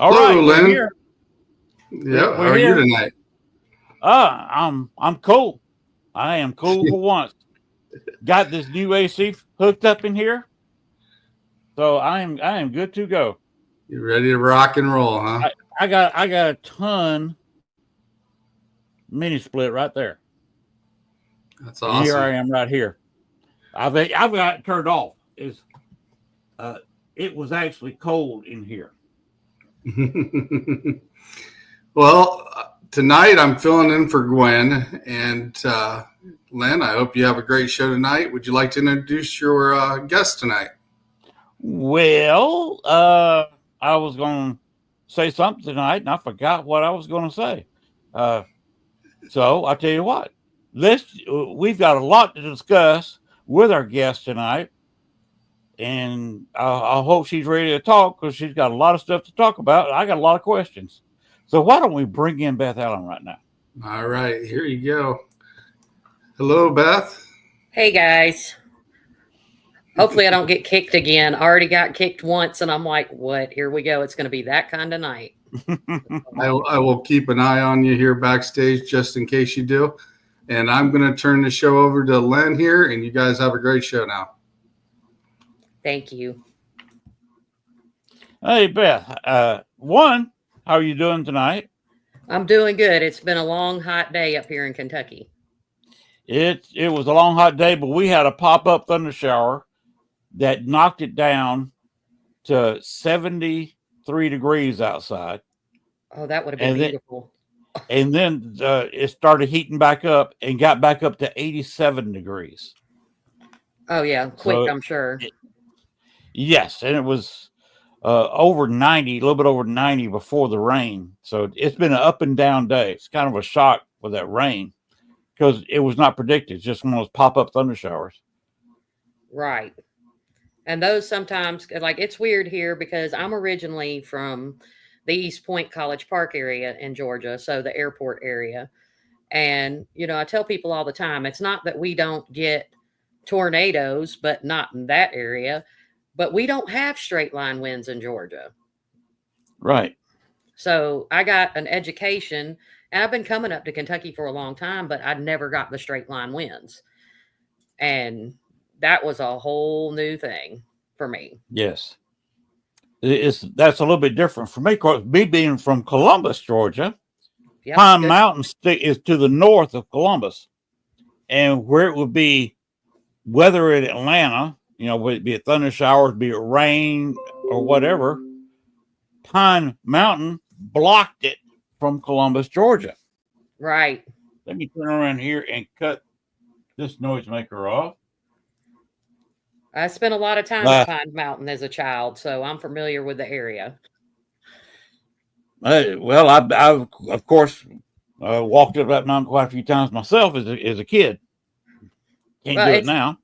All Hello, right, we're Len. here. Yeah, how We're are you here. tonight? I'm cool. I am cool for once. Got this new AC hooked up in here, so I am good to go. You ready to rock and roll, huh? I got a ton mini split right there, That's and here I awesome. am right here. I've got it turned off. Uh, it was actually cold in here. Well, tonight I'm filling in for Gwen. And Len, I hope you have a great show tonight. Would you like to introduce your guest tonight? Well, I was going to say something tonight, and I forgot what I was going to say. Uh, So I tell you what, we've got a lot to discuss with our guest tonight, and I hope she's ready to talk because she's got a lot of stuff to talk about. I got a lot of questions. So why don't we bring in Beth Allen right now? All right, here you go. Hello, Beth. Hey guys. Hopefully I don't get kicked again. I already got kicked once and I'm like, what? Here we go. It's going to be that kind of night. I will keep an eye on you here backstage just in case you do. And I'm going to turn the show over to Len here, and you guys have a great show now. Thank you. Hey Beth, how are you doing tonight? I'm doing good. It's been a long, hot day up here in Kentucky. It was a long hot day, but we had a pop up thunder shower that knocked it down to 73 degrees outside. Oh, that would have been And then beautiful. and then it started heating back up and got back up to 87 degrees. Oh, yeah. Quick, So I'm sure. yes, and it was over 90, a little bit over 90 before the rain. So it's been an up and down day. It's kind of a shock with that rain because it was not predicted. It's just one of those pop-up thunder showers. Right. And those sometimes, like, it's weird here because I'm originally from the East Point College Park area in Georgia, so the airport area. And, I tell people all the time, it's not that we don't get tornadoes, but not in that area, but we don't have straight line winds in Georgia. Right. So I got an education, and I've been coming up to Kentucky for a long time, but I never got the straight line winds. And that was a whole new thing for me. Yes. That's a little bit different for me. Of course, me being from Columbus, Georgia, Yep, Pine good. Mountain is to the north of Columbus, and where it would be weather in Atlanta, would it be a thunder showers, be it rain or whatever, Pine Mountain blocked it from Columbus, Georgia. Right. Let me turn around here and cut this noisemaker off. I spent a lot of time at Pine Mountain as a child, so I'm familiar with the area. Well, I of course walked up that mountain quite a few times myself as a kid. Can't do it now.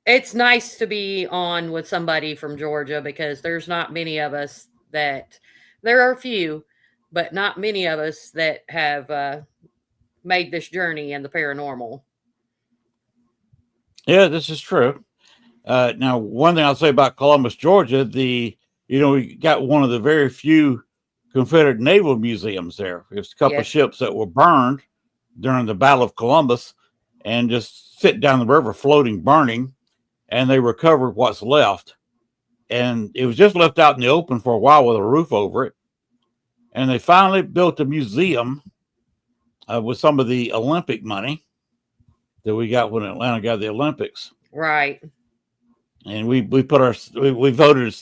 It's nice to be on with somebody from Georgia because there's not many of us there are a few, but not many of us that have made this journey in the paranormal. Yeah, this is true. Now, one thing I'll say about Columbus, Georgia, we got one of the very few Confederate naval museums there. There's a couple of ships that were burned during the Battle of Columbus and just sit down the river floating, burning, and they recovered what's left. And it was just left out in the open for a while with a roof over it. And they finally built a museum with some of the Olympic money that we got when Atlanta got the Olympics. Right. And we voted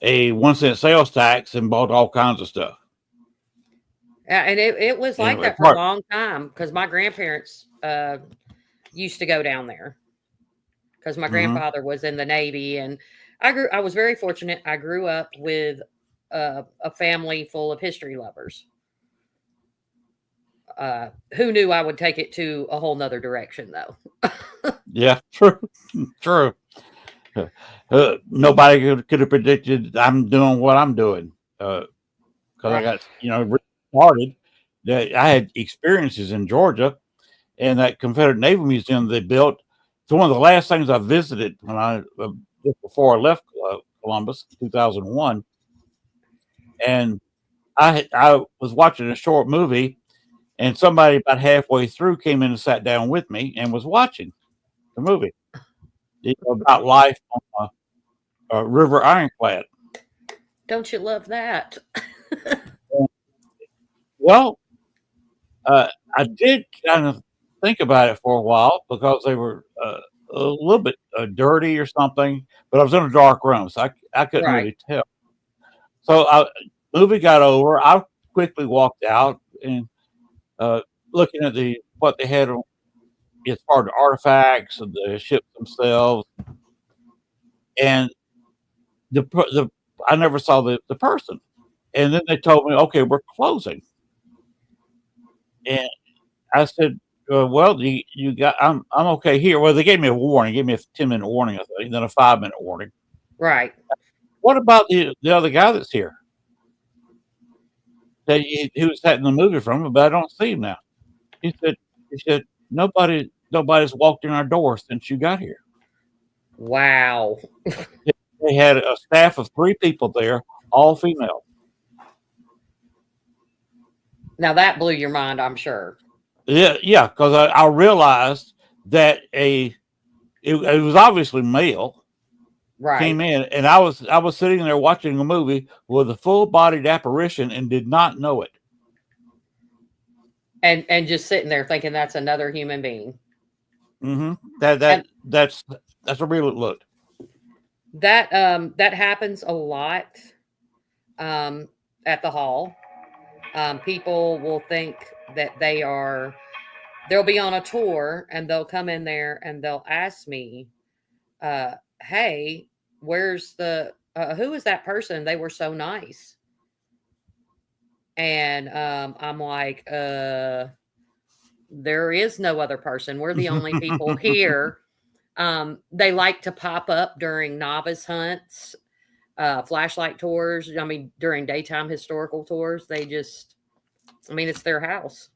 a 1 cent sales tax and bought all kinds of stuff. And it was like that for a long time because my grandparents used to go down there because my grandfather was in the Navy, and I was very fortunate. I grew up with a family full of history lovers who knew I would take it to a whole nother direction, though. Yeah, true. Nobody could have predicted I'm doing what I'm doing because I got started. I had experiences in Georgia, and that Confederate Naval Museum they built. It's one of the last things I visited when just before I left Columbus in 2001, and I was watching a short movie, and somebody about halfway through came in and sat down with me and was watching the movie about life on a river ironclad. Don't you love that? Well, I did kind of think about it for a while because they were a little bit dirty or something, but I was in a dark room, so I couldn't Right. really tell. So movie got over. I quickly walked out and looking at what they had as far as the artifacts of the ships themselves, and the I never saw the person. And then they told me, okay, we're closing. And I said, well, you got, I'm okay here. Well, they gave me a warning, gave me a 10-minute warning, I think, then a 5-minute warning. Right. What about the other guy that's here? That he was in the movie from, but I don't see him now. He said, nobody's walked in our door since you got here. Wow. They had a staff of 3 people there, all female. Now that blew your mind, I'm sure. Yeah, because I realized that it was obviously male. Right. Came in, and I was sitting there watching a movie with a full-bodied apparition and did not know it. And just sitting there thinking that's another human being. Mm-hmm. That's a real look. That happens a lot at the hall. People will think that they'll be on a tour and they'll come in there and they'll ask me, hey, where's who is that person? They were so nice. And I'm like, there is no other person. We're the only people here. They like to pop up during novice hunts, flashlight tours. I mean, during daytime historical tours, it's their house.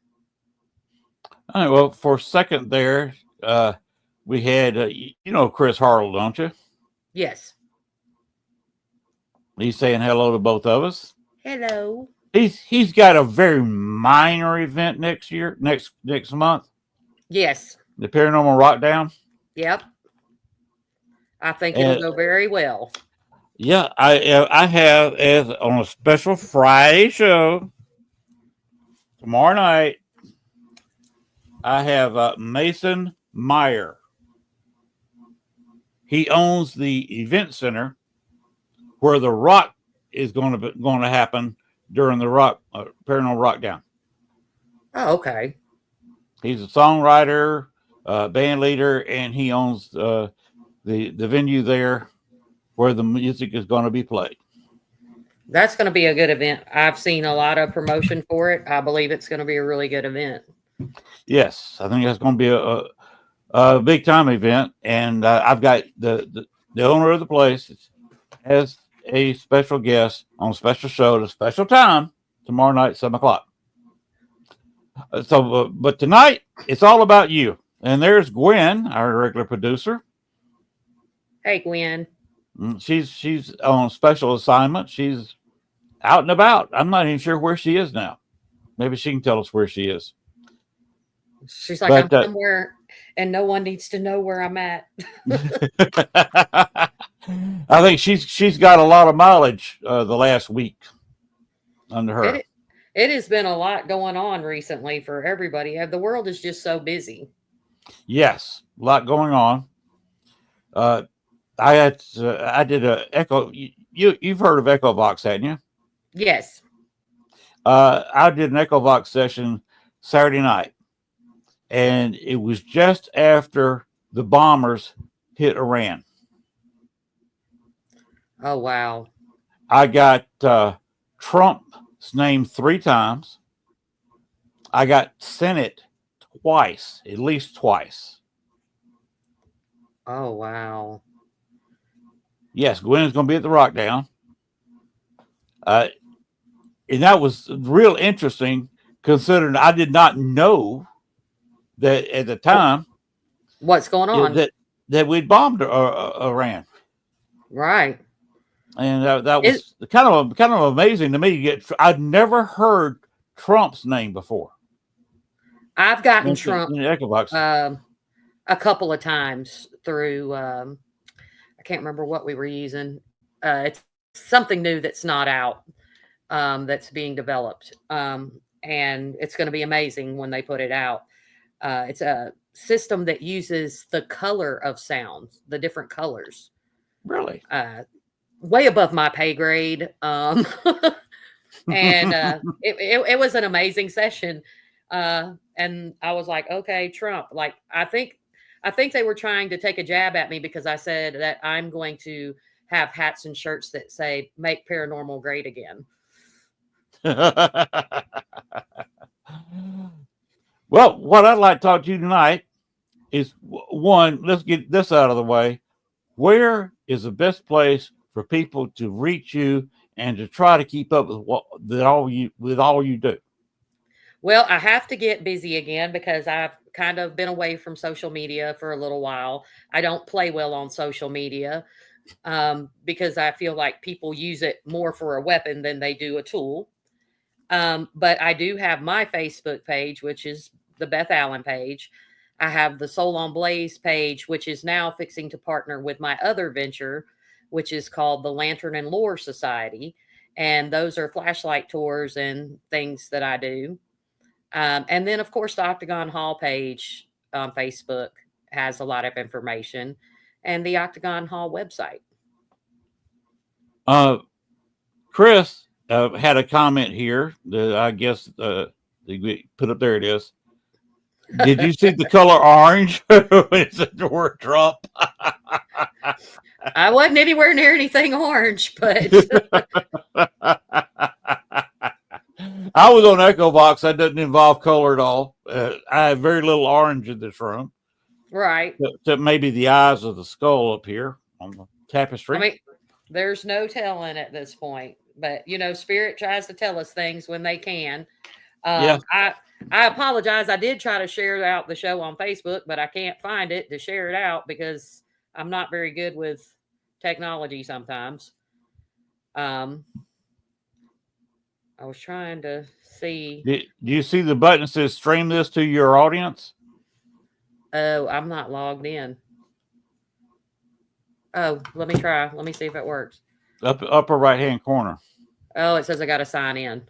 All right, well, for a second there, we had, Chris Hartle, don't you? Yes. He's saying hello to both of us. Hello. He's got a very minor event next month. Yes. The Paranormal Rockdown. Yep. I think it'll go very well. Yeah, I have as on a special Friday show tomorrow night. I have Mason Meyer. He owns the event center where the rock is going to happen during the Paranormal Rockdown. Oh, okay. He's a songwriter, band leader, and he owns the venue there where the music is going to be played. That's going to be a good event. I've seen a lot of promotion for it. I believe it's going to be a really good event. Yes, I think that's going to be a big time event, and I've got the owner of the place as a special guest on a special show at a special time tomorrow night, 7:00. But tonight it's all about you. And there's Gwen, our regular producer. Hey, Gwen. She's on special assignment. She's out and about. I'm not even sure where she is now. Maybe she can tell us where she is. She's like, I'm somewhere and no one needs to know where I'm at. I think she's got a lot of mileage the last week under her. It has been a lot going on recently for everybody. The world is just so busy. Yes, a lot going on. I did a Echo. You've heard of EchoVox, hadn't you? Yes. I did an EchoVox session Saturday night, and it was just after the bombers hit Iran. Oh, wow. I got Trump's name 3 times. I got Senate twice, at least twice. Oh, wow. Yes, Gwen is going to be at the Rockdown. And that was real interesting considering I did not know that at the time. What's going on? That we'd bombed Iran. Right. and that was kind of amazing to me. I'd never heard Trump's name before. I've gotten Trump in the Echo Box. a couple of times through. I can't remember what we were using. It's something new that's not out, that's being developed, and it's going to be amazing when they put it out. It's a system that uses the color of sounds, the different colors. Really? Way above my pay grade. And it was an amazing session. And I was like, okay, Trump, like, I think they were trying to take a jab at me because I said that I'm going to have hats and shirts that say "Make Paranormal Great Again." Well, what I'd like to talk to you tonight is, one, let's get this out of the way. Where is the best place for people to reach you and to try to keep up with all you do? Well, I have to get busy again because I've kind of been away from social media for a little while. I don't play well on social media because I feel like people use it more for a weapon than they do a tool. But I do have my Facebook page, which is the Beth Allen page. I have the Soul on Blaze page, which is now fixing to partner with my other venture, which is called the Lantern and Lore Society. And those are flashlight tours and things that I do. And then, of course, the Octagon Hall page on Facebook has a lot of information, and the Octagon Hall website. Chris had a comment here that I guess they put up. There it is. Did you see the color orange? It's the word Trump. I wasn't anywhere near anything orange, but I was on Echo Box. That doesn't involve color at all. I have very little orange in this room. Right. Except maybe the eyes of the skull up here on the tapestry. I mean, there's no telling at this point. But, Spirit tries to tell us things when they can. Yeah. I apologize. I did try to share out the show on Facebook, but I can't find it to share it out because I'm not very good with technology sometimes. I was trying to see. Do you see the button that says stream this to your audience? Oh, I'm not logged in. Oh, let me try. Let me see if it works. Upper right-hand corner. Oh, it says I got to sign in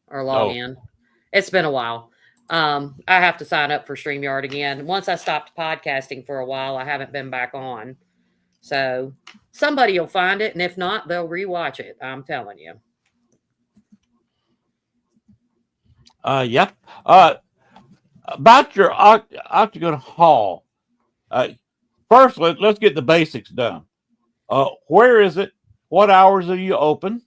or log in. It's been a while. I have to sign up for StreamYard again. Once I stopped podcasting for a while, I haven't been back on. So somebody will find it, and if not, they'll rewatch it. I'm telling you. Yep. About your Octagon Hall. First, let's get the basics done. Where is it? What hours are you open?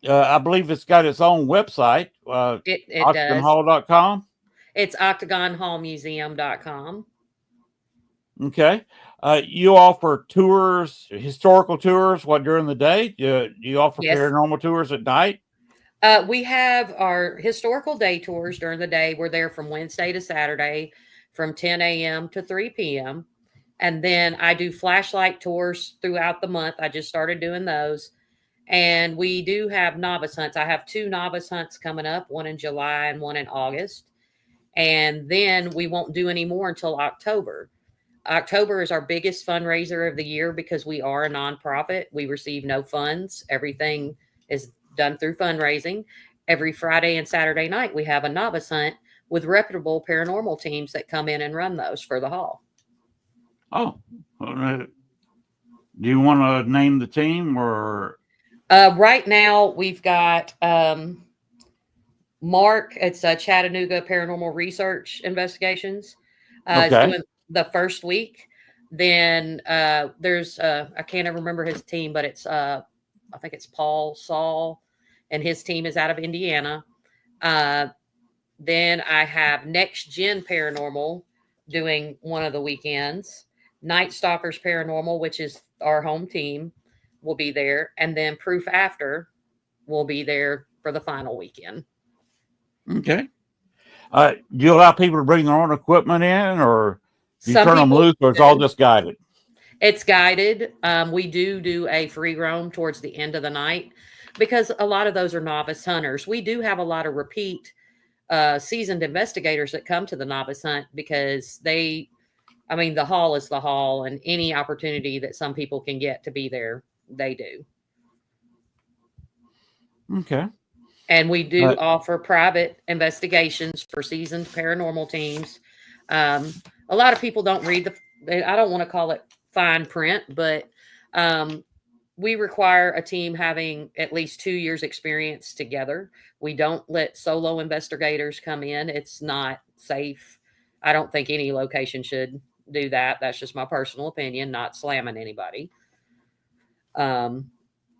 I believe it's got its own website. It OctagonHall.com. It's OctagonHallMuseum.com. Okay. You offer tours, historical tours, during the day? Do you offer paranormal tours at night? We have our historical day tours during the day. We're there from Wednesday to Saturday from 10 a.m. to 3 p.m. And then I do flashlight tours throughout the month. I just started doing those. And we do have novice hunts. I have 2 novice hunts coming up, one in July and one in August. And then we won't do any more until October. October is our biggest fundraiser of the year because we are a nonprofit. We receive no funds. Everything is done through fundraising. Every Friday and Saturday night, we have a novice hunt with reputable paranormal teams that come in and run those for the hall. Oh, do you want to name the team or? Right now, we've got Mark. It's Chattanooga Paranormal Research Investigations. Is doing the first week. Then there's I can't ever remember his team, but it's I think it's Paul Saul, and his team is out of Indiana. Then I have Next Gen Paranormal doing one of the weekends. Night Stalkers Paranormal, which is our home team, will be there. And then Proof After will be there for the final weekend. Okay. Do you allow people to bring their own equipment in, or do you turn them loose, or it's all just guided? It's guided. We do a free roam towards the end of the night because a lot of those are novice hunters. We do have a lot of repeat seasoned investigators that come to the novice hunt because the hall is the hall, and any opportunity that some people can get to be there, they do. Okay. And we do offer private investigations for seasoned paranormal teams. A lot of people don't read I don't want to call it fine print, but we require a team having at least 2 years experience together. We don't let solo investigators come in. It's not safe. I don't think any location should do that. That's just my personal opinion, not slamming anybody.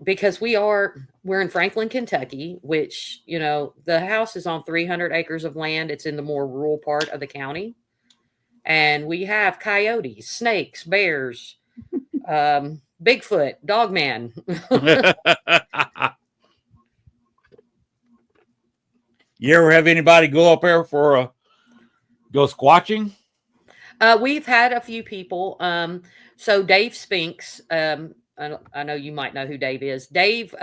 Because we're in Franklin, Kentucky, which, the house is on 300 acres of land. It's in the more rural part of the county. And we have coyotes, snakes, bears, Bigfoot, Dogman. You ever have anybody go up there go squatching? We've had a few people. So Dave Spinks, I know you might know who Dave is. Dave he's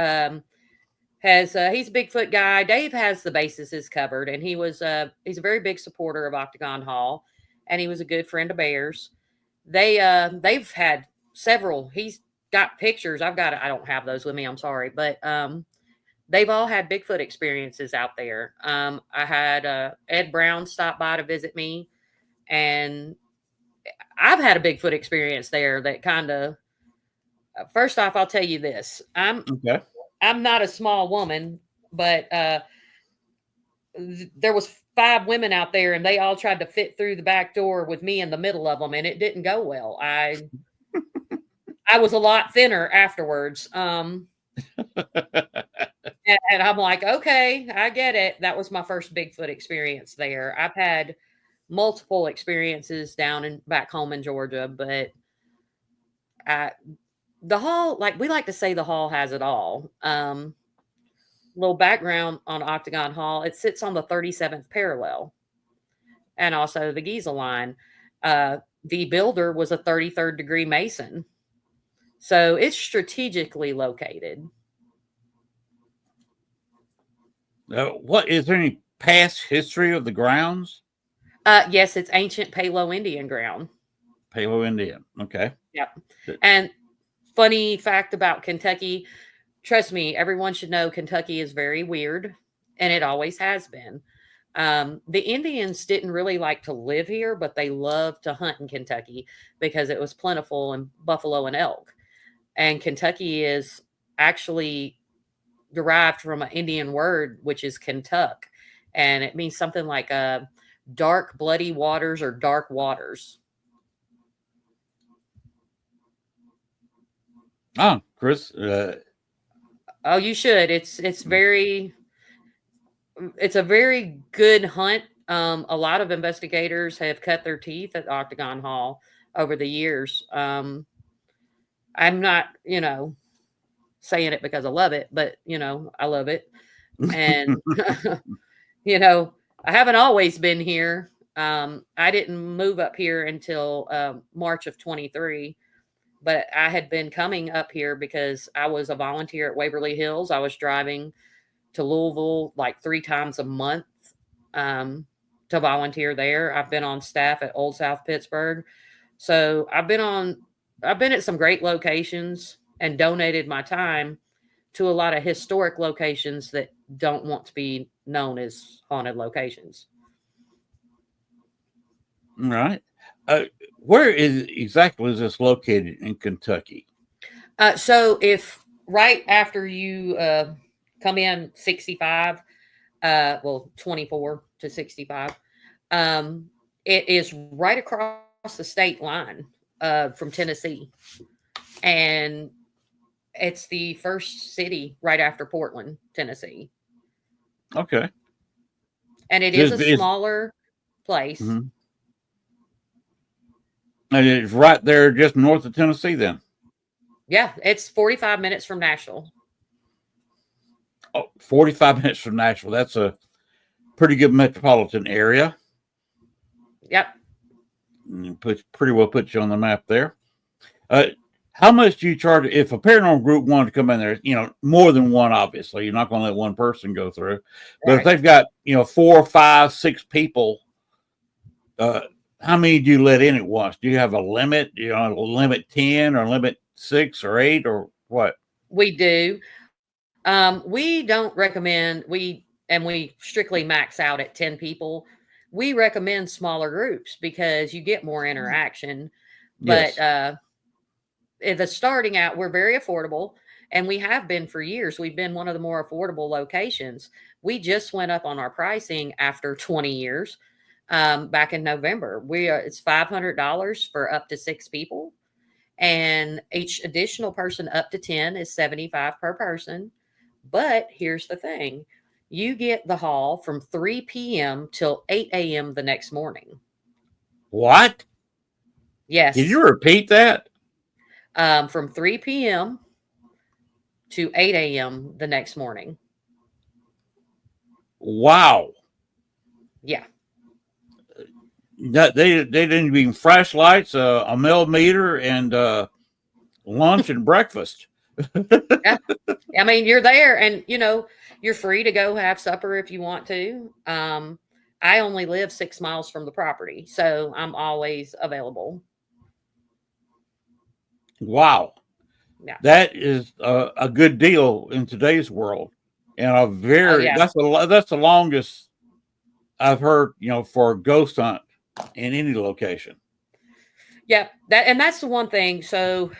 a Bigfoot guy. Dave has the bases covered, and he's a very big supporter of Octagon Hall, and he was a good friend of Bears. They've had several. He's got pictures. I don't have those with me. I'm sorry, but they've all had Bigfoot experiences out there. I had Ed Brown stop by to visit me, and I've had a Bigfoot experience there that kind of. First off, I'll tell you this. I'm not a small woman, but there was 5 women out there, and they all tried to fit through the back door with me in the middle of them, and it didn't go well. I was a lot thinner afterwards. And I'm like, okay, I get it. That was my first Bigfoot experience there. I've had multiple experiences back home in Georgia, but the hall, we like to say the hall has it all. Little background on Octagon Hall. It sits on the 37th parallel and also the Giza line. The builder was a 33rd degree Mason. So it's strategically located. Is there any past history of the grounds? Yes, it's ancient Paleo-Indian ground. Paleo-Indian. Okay. Yep. And funny fact about Kentucky, trust me, everyone should know Kentucky is very weird, and it always has been. The Indians didn't really like to live here, but they loved to hunt in Kentucky because it was plentiful in buffalo and elk. And Kentucky is actually derived from an Indian word, which is Kentuck, and it means something like dark, bloody waters or dark waters. Oh, Chris. Oh, you should. It's a very good hunt. A lot of investigators have cut their teeth at Octagon Hall over the years. I'm not, saying it because I love it, but I love it. And I haven't always been here. I didn't move up here until March of 23. But I had been coming up here because I was a volunteer at Waverly Hills. I was driving to Louisville 3 times a month to volunteer there. I've been on staff at Old South Pittsburgh. So I've been at some great locations and donated my time to a lot of historic locations that don't want to be known as haunted locations. All right. Where exactly is this located in Kentucky? So if right after you come in 65, 24 to 65, it is right across the state line from Tennessee. And it's the first city right after Portland, Tennessee. Okay. And it is a smaller place. Mm-hmm. And it's right there just north of Tennessee then? Yeah, it's 45 minutes from Nashville. Oh, 45 minutes from Nashville. That's a pretty good metropolitan area. Yep. Pretty well put you on the map there. How much do you charge if a paranormal group wanted to come in there? More than one, obviously. You're not going to let one person go through. But if they've got, 4, 5, 6 people, how many do you let in at once? Do you have a limit? Limit 10 or limit 6 or 8 or what? We do. We don't recommend we strictly max out at 10 people. We recommend smaller groups because you get more interaction. But Yes. the starting out, we're very affordable, and we have been for years. We've been one of the more affordable locations. We just went up on our pricing after 20 years back in November. It's $500 for up to 6 people, and each additional person up to 10 is $75 per person. But here's the thing. You get the hall from 3 p.m. till 8 a.m. the next morning. What? Yes. Can you repeat that? From 3 p.m. to 8 a.m. the next morning. Wow. Yeah. They didn't even flashlights, a millimeter, and lunch and breakfast. Yeah. I mean, you're there, and you're free to go have supper if you want to. I only live 6 miles from the property, so I'm always available. Wow. Yeah. That is a good deal in today's world, and that's the longest I've heard, for a ghost hunt in any location. Yeah, that's the one thing. So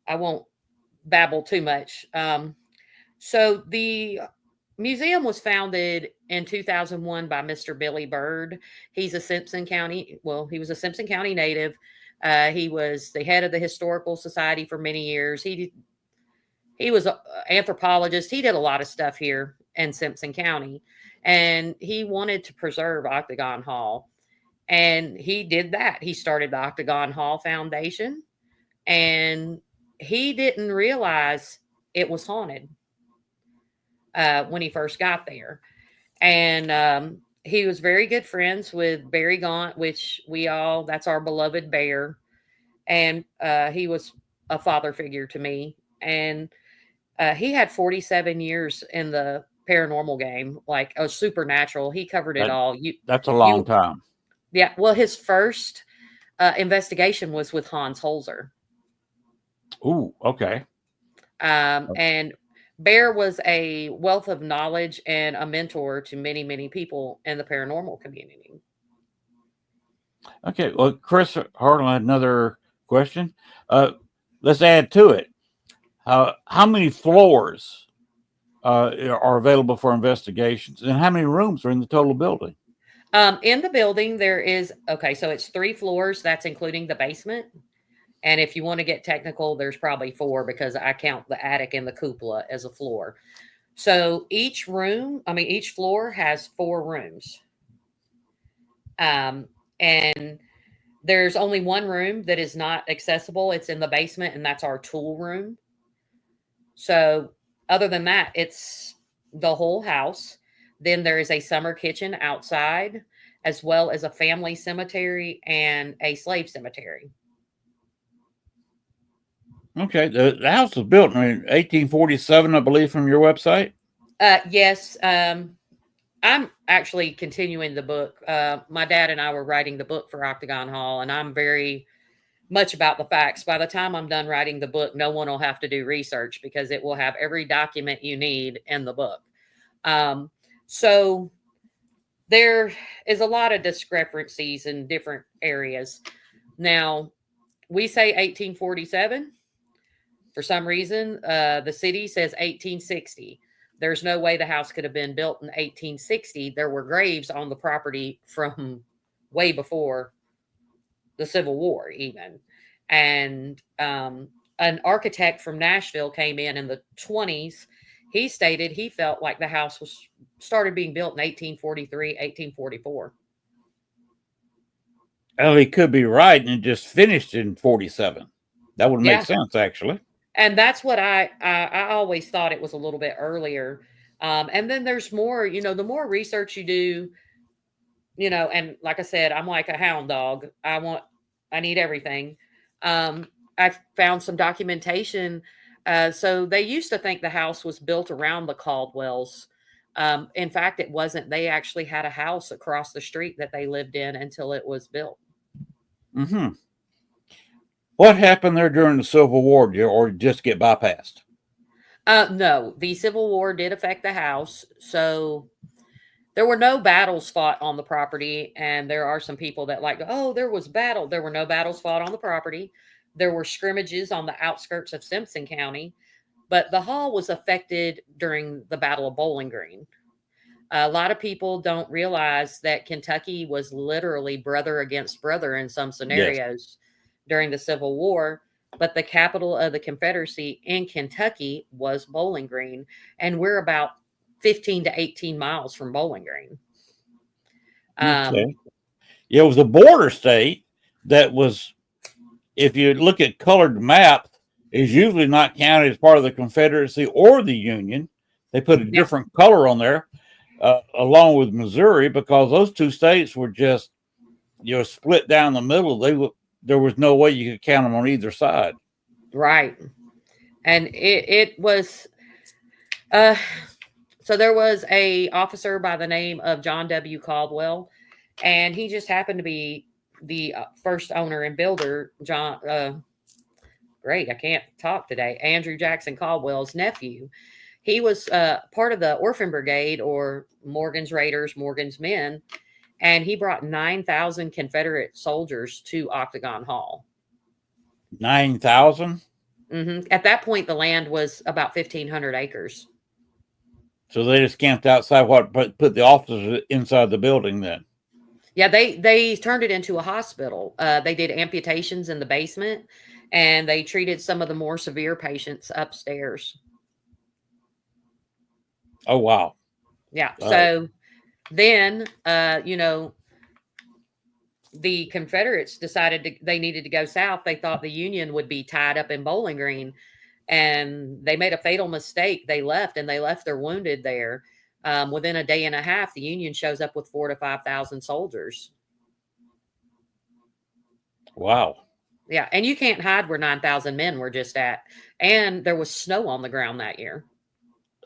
I won't babble too much. So the museum was founded in 2001 by Mr. Billy Bird. He's a Simpson County. Well, he was a Simpson County native. He was the head of the Historical Society for many years. He was an anthropologist. He did a lot of stuff here in Simpson County, and he wanted to preserve Octagon Hall. And he did that. He started the Octagon Hall Foundation, and he didn't realize it was haunted when he first got there. And he was very good friends with Barry Gaunt, which that's our beloved bear. And he was a father figure to me. And he had 47 years in the paranormal game, like a supernatural. He covered it all. That's a long time. Yeah. Well, his first investigation was with Hans Holzer. Ooh, okay. And Bear was a wealth of knowledge and a mentor to many, many people in the paranormal community. Okay. Well, Chris Harlan, another question. Let's add to it. How many floors are available for investigations, and how many rooms are in the total building? In the building, so it's 3 floors. That's including the basement. And if you want to get technical, there's probably 4 because I count the attic and the cupola as a floor. So each floor has 4 rooms. And there's only one room that is not accessible. It's in the basement, and that's our tool room. So other than that, it's the whole house. Then there is a summer kitchen outside, as well as a family cemetery and a slave cemetery. Okay. The house was built in 1847, I believe, from your website. Yes. I'm actually continuing the book. My dad and I were writing the book for Octagon Hall, and I'm very much about the facts. By the time I'm done writing the book, no one will have to do research because it will have every document you need in the book. So there is a lot of discrepancies in different areas. Now, we say 1847. For some reason, the city says 1860. There's no way the house could have been built in 1860. There were graves on the property from way before the Civil War, even. And an architect from Nashville came in the 20s. He stated he felt like the house was started being built in 1843, 1844. Well, he could be right, and it just finished in 47. That would make sense, actually. And that's what I always thought it was a little bit earlier. And then there's more, the more research you do, and like I said, I'm like a hound dog. I need everything. I found some documentation. So they used to think the house was built around the Caldwells. In fact, it wasn't. They actually had a house across the street that they lived in until it was built. Mm-hmm. What happened there during the Civil War, or just get bypassed? No, the Civil War did affect the house. So there were no battles fought on the property. And there are some people that like, oh, there was battle. There were no battles fought on the property. There were scrimmages on the outskirts of Simpson County. But the hall was affected during the Battle of Bowling Green. A lot of people don't realize that Kentucky was literally brother against brother in some scenarios during the Civil War. But the capital of the Confederacy in Kentucky was Bowling Green. And we're about 15 to 18 miles from Bowling Green. Okay. Yeah, it was a border state that was, if you look at colored map, is usually not counted as part of the Confederacy or the Union. They put a different color on there, along with Missouri, because those two states were just, split down the middle. There was no way you could count them on either side. Right. And it was, so there was a officer by the name of John W. Caldwell, and he just happened to be the first owner and builder, great, I can't talk today, Andrew Jackson Caldwell's nephew. He was part of the Orphan Brigade, or Morgan's Raiders, Morgan's Men, and he brought 9,000 Confederate soldiers to Octagon Hall. 9,000? Mm-hmm. At that point, the land was about 1,500 acres. So they just camped outside, put the officers inside the building then? Yeah, they turned it into a hospital. They did amputations in the basement, and they treated some of the more severe patients upstairs. Oh, wow. Yeah. So then, the Confederates decided they needed to go south. They thought the Union would be tied up in Bowling Green, and they made a fatal mistake. They left their wounded there. Within a day and a half, the Union shows up with 4,000 to 5,000 soldiers. Wow. Yeah, and you can't hide where 9,000 men were just at. And there was snow on the ground that year.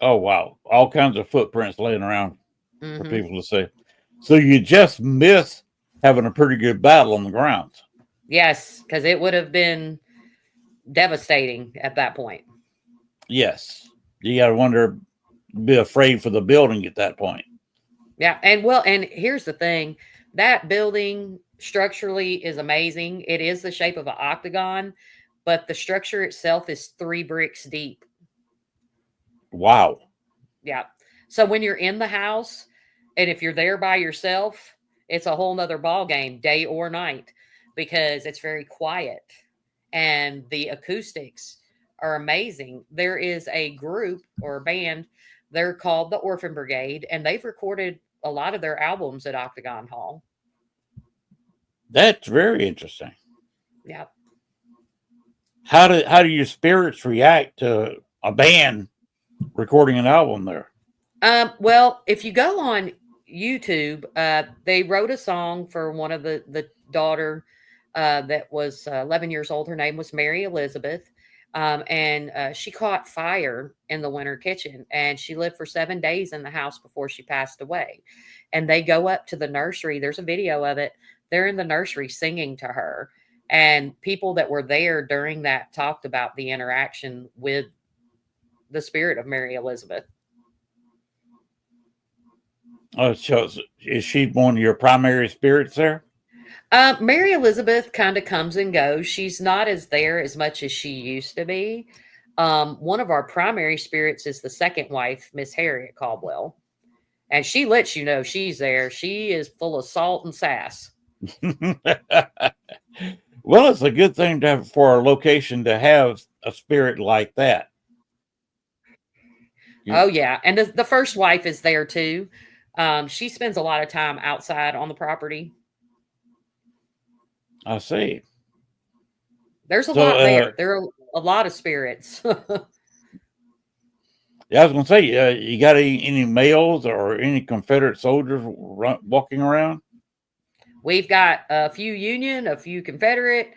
Oh, wow. All kinds of footprints laying around for people to see. So you just miss having a pretty good battle on the ground. Yes, because it would have been devastating at that point. Yes. You got to wonder, be afraid for the building at that point. Yeah, and here's the thing. That building structurally is amazing. It is the shape of an octagon, but the structure itself is 3 bricks deep. Wow. Yeah. So when you're in the house, and if you're there by yourself, it's a whole nother ball game, day or night, because it's very quiet and the acoustics are amazing. There is a group or a band, they're called the Orphan Brigade, and they've recorded a lot of their albums at Octagon Hall. That's very interesting. Yeah. How do your spirits react to a band recording an album there? Well, if you go on YouTube, they wrote a song for one of the daughter that was 11 years old. Her name was Mary Elizabeth. And she caught fire in the winter kitchen, and she lived for 7 days in the house before she passed away. And they go up to the nursery. There's a video of it. They're in the nursery singing to her. And people that were there during that talked about the interaction with the spirit of Mary Elizabeth. Oh, so is she one of your primary spirits there? Mary Elizabeth kind of comes and goes. She's not there as much as she used to be. One of our primary spirits is the second wife, Miss Harriet Caldwell. And she lets you know she's there. She is full of salt and sass. Well, it's a good thing to have for a location to have a spirit like that. Oh, yeah. And the first wife is there too. She spends a lot of time outside on the property. I see. There's a lot there. There are a lot of spirits. Yeah, I was going to say, you got any males or any Confederate soldiers walking around? We've got a few Union, a few Confederate.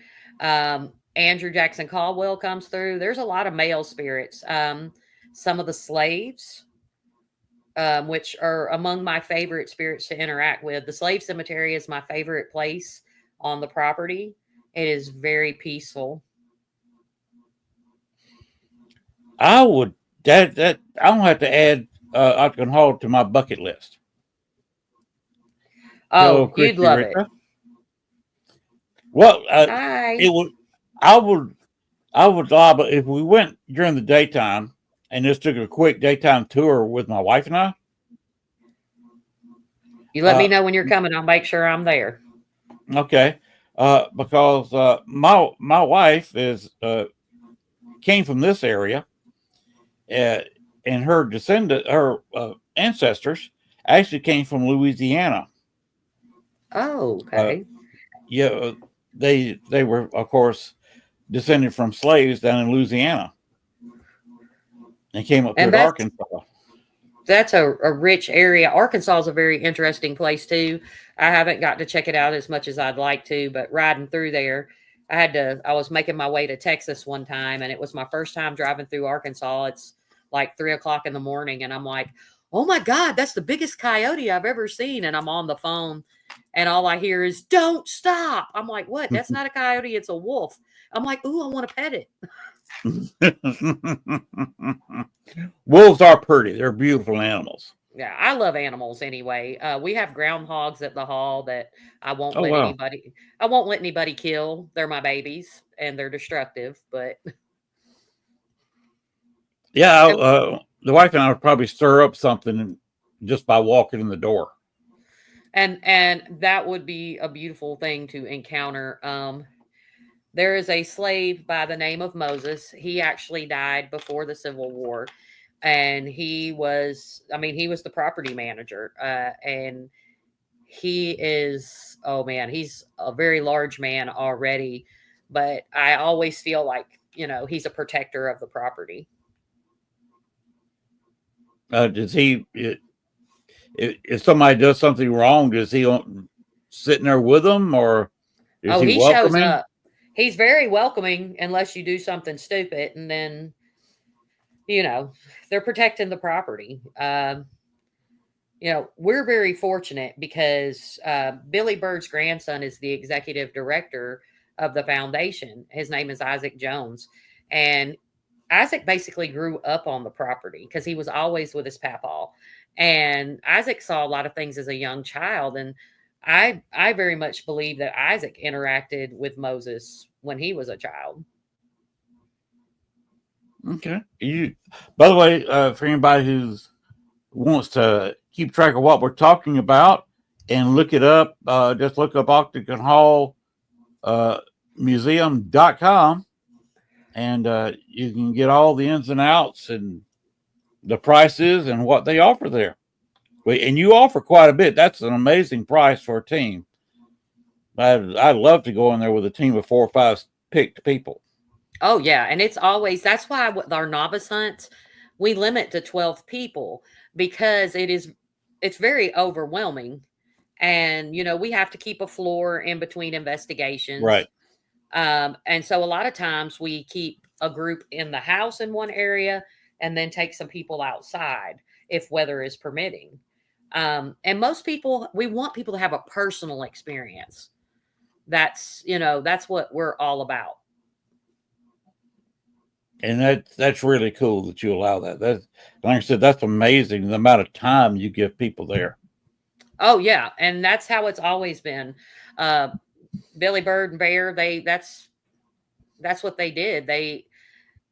Andrew Jackson Caldwell comes through. There's a lot of male spirits. Some of the slaves, which are among my favorite spirits to interact with. The slave cemetery is my favorite place on the property. It is very peaceful. I would that I don't have to add Octagon Hall to my bucket list. Oh, Hello, you'd Christy love it. Rica. Well, Hi. it would. I would love it if we went during the daytime and just took a quick daytime tour with my wife and I. You let me know when you're coming. I'll make sure I'm there. Okay, because my wife is came from this area, and her ancestors actually came from Louisiana. Oh, okay. Yeah, they were, of course, descended from slaves down in Louisiana. And came up And to Arkansas. That's a rich area. Arkansas is a very interesting place too. I haven't got to check it out as much as I'd like to, but riding through there, I was making my way to Texas one time, and it was my first time driving through Arkansas. It's like 3:00 in the morning, and I'm like, oh my God, that's the biggest coyote I've ever seen. And I'm on the phone, and all I hear is, don't stop. I'm like, what? That's not a coyote, it's a wolf. I'm like, ooh, I want to pet it. Wolves are pretty. They're beautiful animals. Yeah, I love animals anyway. We have groundhogs at the hall that I won't let wow. anybody kill. They're my babies and they're destructive, but Yeah, the wife and I would probably stir up something just by walking in the door. And that would be a beautiful thing to encounter. There is a slave by the name of Moses. He actually died before the Civil War. And he was the property manager. And he is, oh man, he's a very large man already. But I always feel like, he's a protector of the property. Does he, if somebody does something wrong, does he sitting there with them, or is he welcoming? Shows up. He's very welcoming unless you do something stupid, and then they're protecting the property. We're very fortunate because Billy Bird's grandson is the executive director of the foundation. His name is Isaac Jones, and Isaac basically grew up on the property because he was always with his papaw. And Isaac saw a lot of things as a young child. And I very much believe that Isaac interacted with Moses when he was a child. Okay. By the way, for anybody who wants to keep track of what we're talking about and look it up, just look up Octagon Hall museum.com, and you can get all the ins and outs and the prices and what they offer there. And you offer quite a bit. That's an amazing price for a team. I'd love to go in there with a team of 4 or 5 picked people. Oh yeah, and that's why with our novice hunts, we limit to 12 people because it's very overwhelming. And we have to keep a floor in between investigations. Right. And so a lot of times we keep a group in the house in one area and then take some people outside if weather is permitting. And most people, we want people to have a personal experience. That's what we're all about. And that's really cool that you allow that. That's, like I said, that's amazing, the amount of time you give people there. Oh yeah, and that's how it's always been. Billy Bird and Bear, that's what they did. They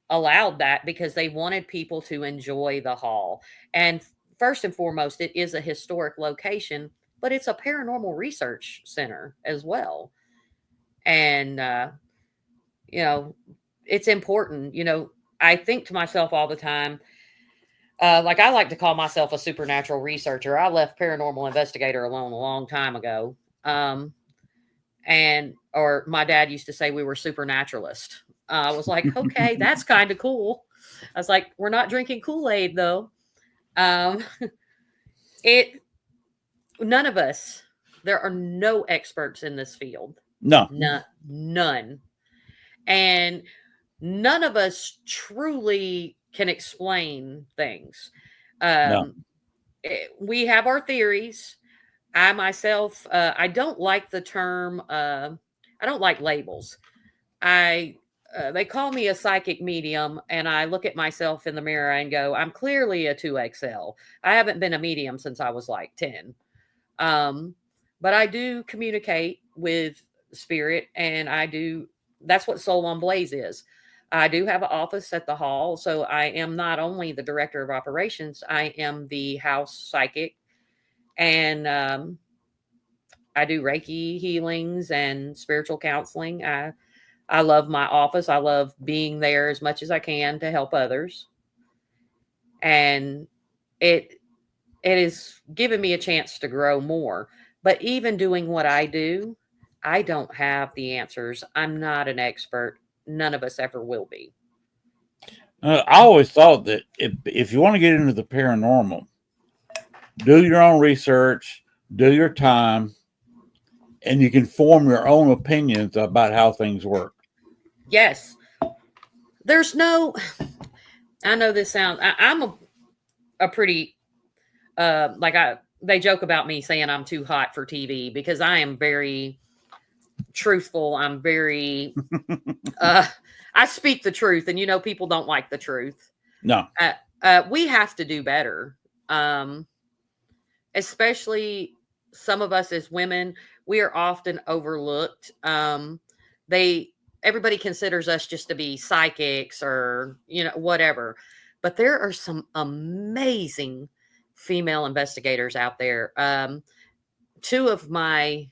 allowed that because they wanted people to enjoy the hall. And first and foremost, it is a historic location, but it's a paranormal research center as well. And it's important. I think to myself all the time, like I like to call myself a supernatural researcher. I left paranormal investigator alone a long time ago. Or my dad used to say we were supernaturalist. I was like, okay, that's kind of cool. I was like, we're not drinking Kool-Aid though. None of us, there are no experts in this field. No. None. And none of us truly can explain things. No. We have our theories. I myself, I don't like the term, I don't like labels. I They call me a psychic medium, and I look at myself in the mirror and go, I'm clearly a 2XL. I haven't been a medium since I was like 10. But I do communicate with spirit, and that's what Soul on Blaze is. I do have an office at the hall, so I am not only the director of operations, I am the house psychic, and I do Reiki healings and spiritual counseling. I love my office. I love being there as much as I can to help others. And it has given me a chance to grow more. But even doing what I do, I don't have the answers. I'm not an expert. None of us ever will be. I always thought that if you want to get into the paranormal, do your own research, do your time, and you can form your own opinions about how things work. Yes. There's no, I know this sounds, I'm a pretty, they joke about me saying I'm too hot for TV because I am very truthful. I'm very, I speak the truth, and people don't like the truth. No. We have to do better. Especially some of us as women, we are often overlooked. Everybody considers us just to be psychics or, whatever. But there are some amazing female investigators out there. Two of I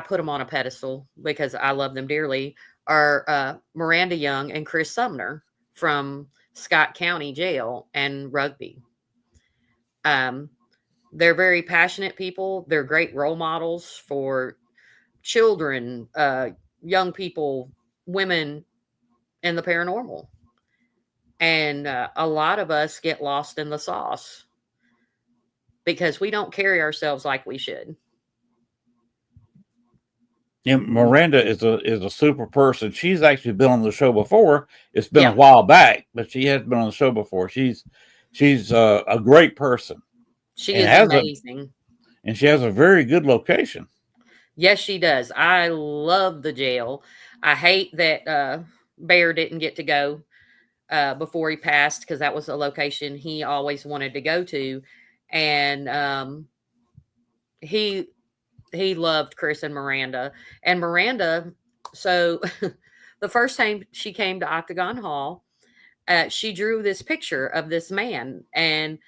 put them on a pedestal because I love them dearly, are Miranda Young and Chris Sumner from Scott County Jail and Rugby. They're very passionate people. They're great role models for children, young people, women in the paranormal. And a lot of us get lost in the sauce because we don't carry ourselves like we should. Yeah, Miranda is a super person. She's actually been on the show before. It's been Yeah. a while back, but she has been on the show before. She's a great person. She And is amazing. And she has a very good location. Yes, she does. I love the jail. I hate that Bear didn't get to go before he passed, because that was a location he always wanted to go to. And he loved Chris and Miranda. And Miranda, so the first time she came to Octagon Hall, she drew this picture of this man. And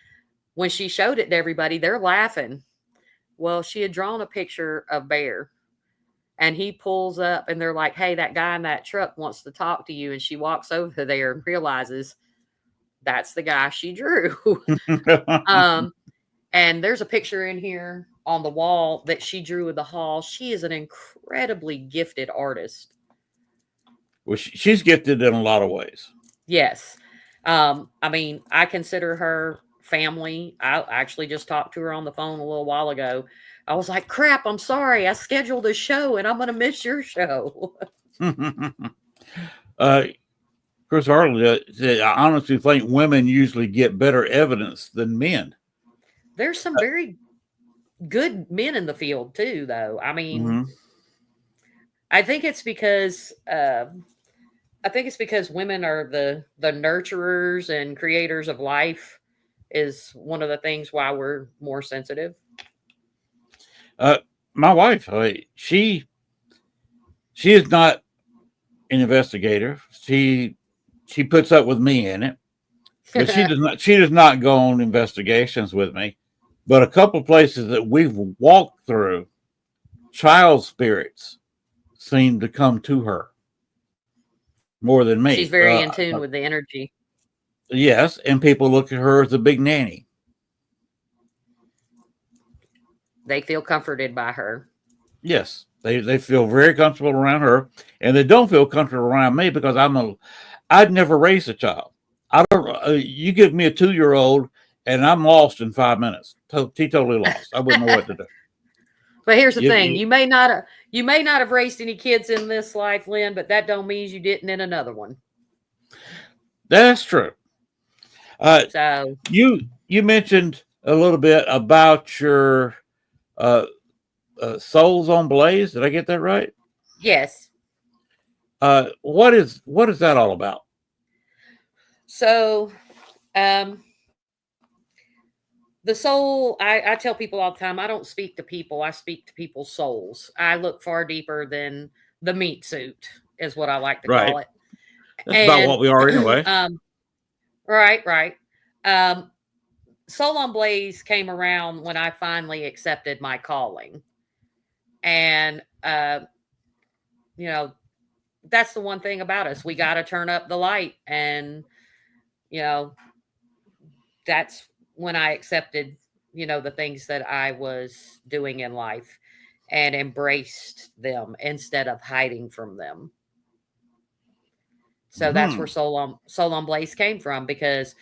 when she showed it to everybody, they're laughing. Well, she had drawn a picture of Bear, and he pulls up and they're like, hey, that guy in that truck wants to talk to you. And she walks over there and realizes that's the guy she drew. And there's a picture in here on the wall that she drew of the hall. She is an incredibly gifted artist. Well, she's gifted in a lot of ways. Yes. I consider her family. I actually just talked to her on the phone a little while ago. I was like, crap, I'm sorry. I scheduled a show and I'm going to miss your show. Chris Hartley said, I honestly think women usually get better evidence than men. There's some very good men in the field too, though. I think it's because women are the nurturers and creators of life is one of the things why we're more sensitive. My wife, she is not an investigator. She puts up with me in it, but she does not go on investigations with me. But a couple of places that we've walked through, child spirits seem to come to her more than me. She's very in tune with the energy. Yes, and people look at her as a big nanny. They feel comforted by her. Yes, they feel very comfortable around her, and they don't feel comfortable around me because I'd never raised a child. I don't. You give me a 2-year-old, and I'm lost in 5 minutes. Totally lost. I wouldn't know what to do. But here's the thing: you- you may not have raised any kids in this life, Len, but that don't mean you didn't in another one. That's true. So You mentioned a little bit about your uh, Souls on Blaze. Did I get that right? yes. What is that all about? So the soul, I tell people all the time, I don't speak to people, I speak to people's souls. I look far deeper than the meat suit, is what I like to Right. call it. That's about what we are anyway. Right. Um, Soul on Blaze came around when I finally accepted my calling. And, you know, that's the one thing about us. We got to turn up the light. And, you know, that's when I accepted, the things that I was doing in life and embraced them instead of hiding from them. So that's where Soul on Blaze came from, because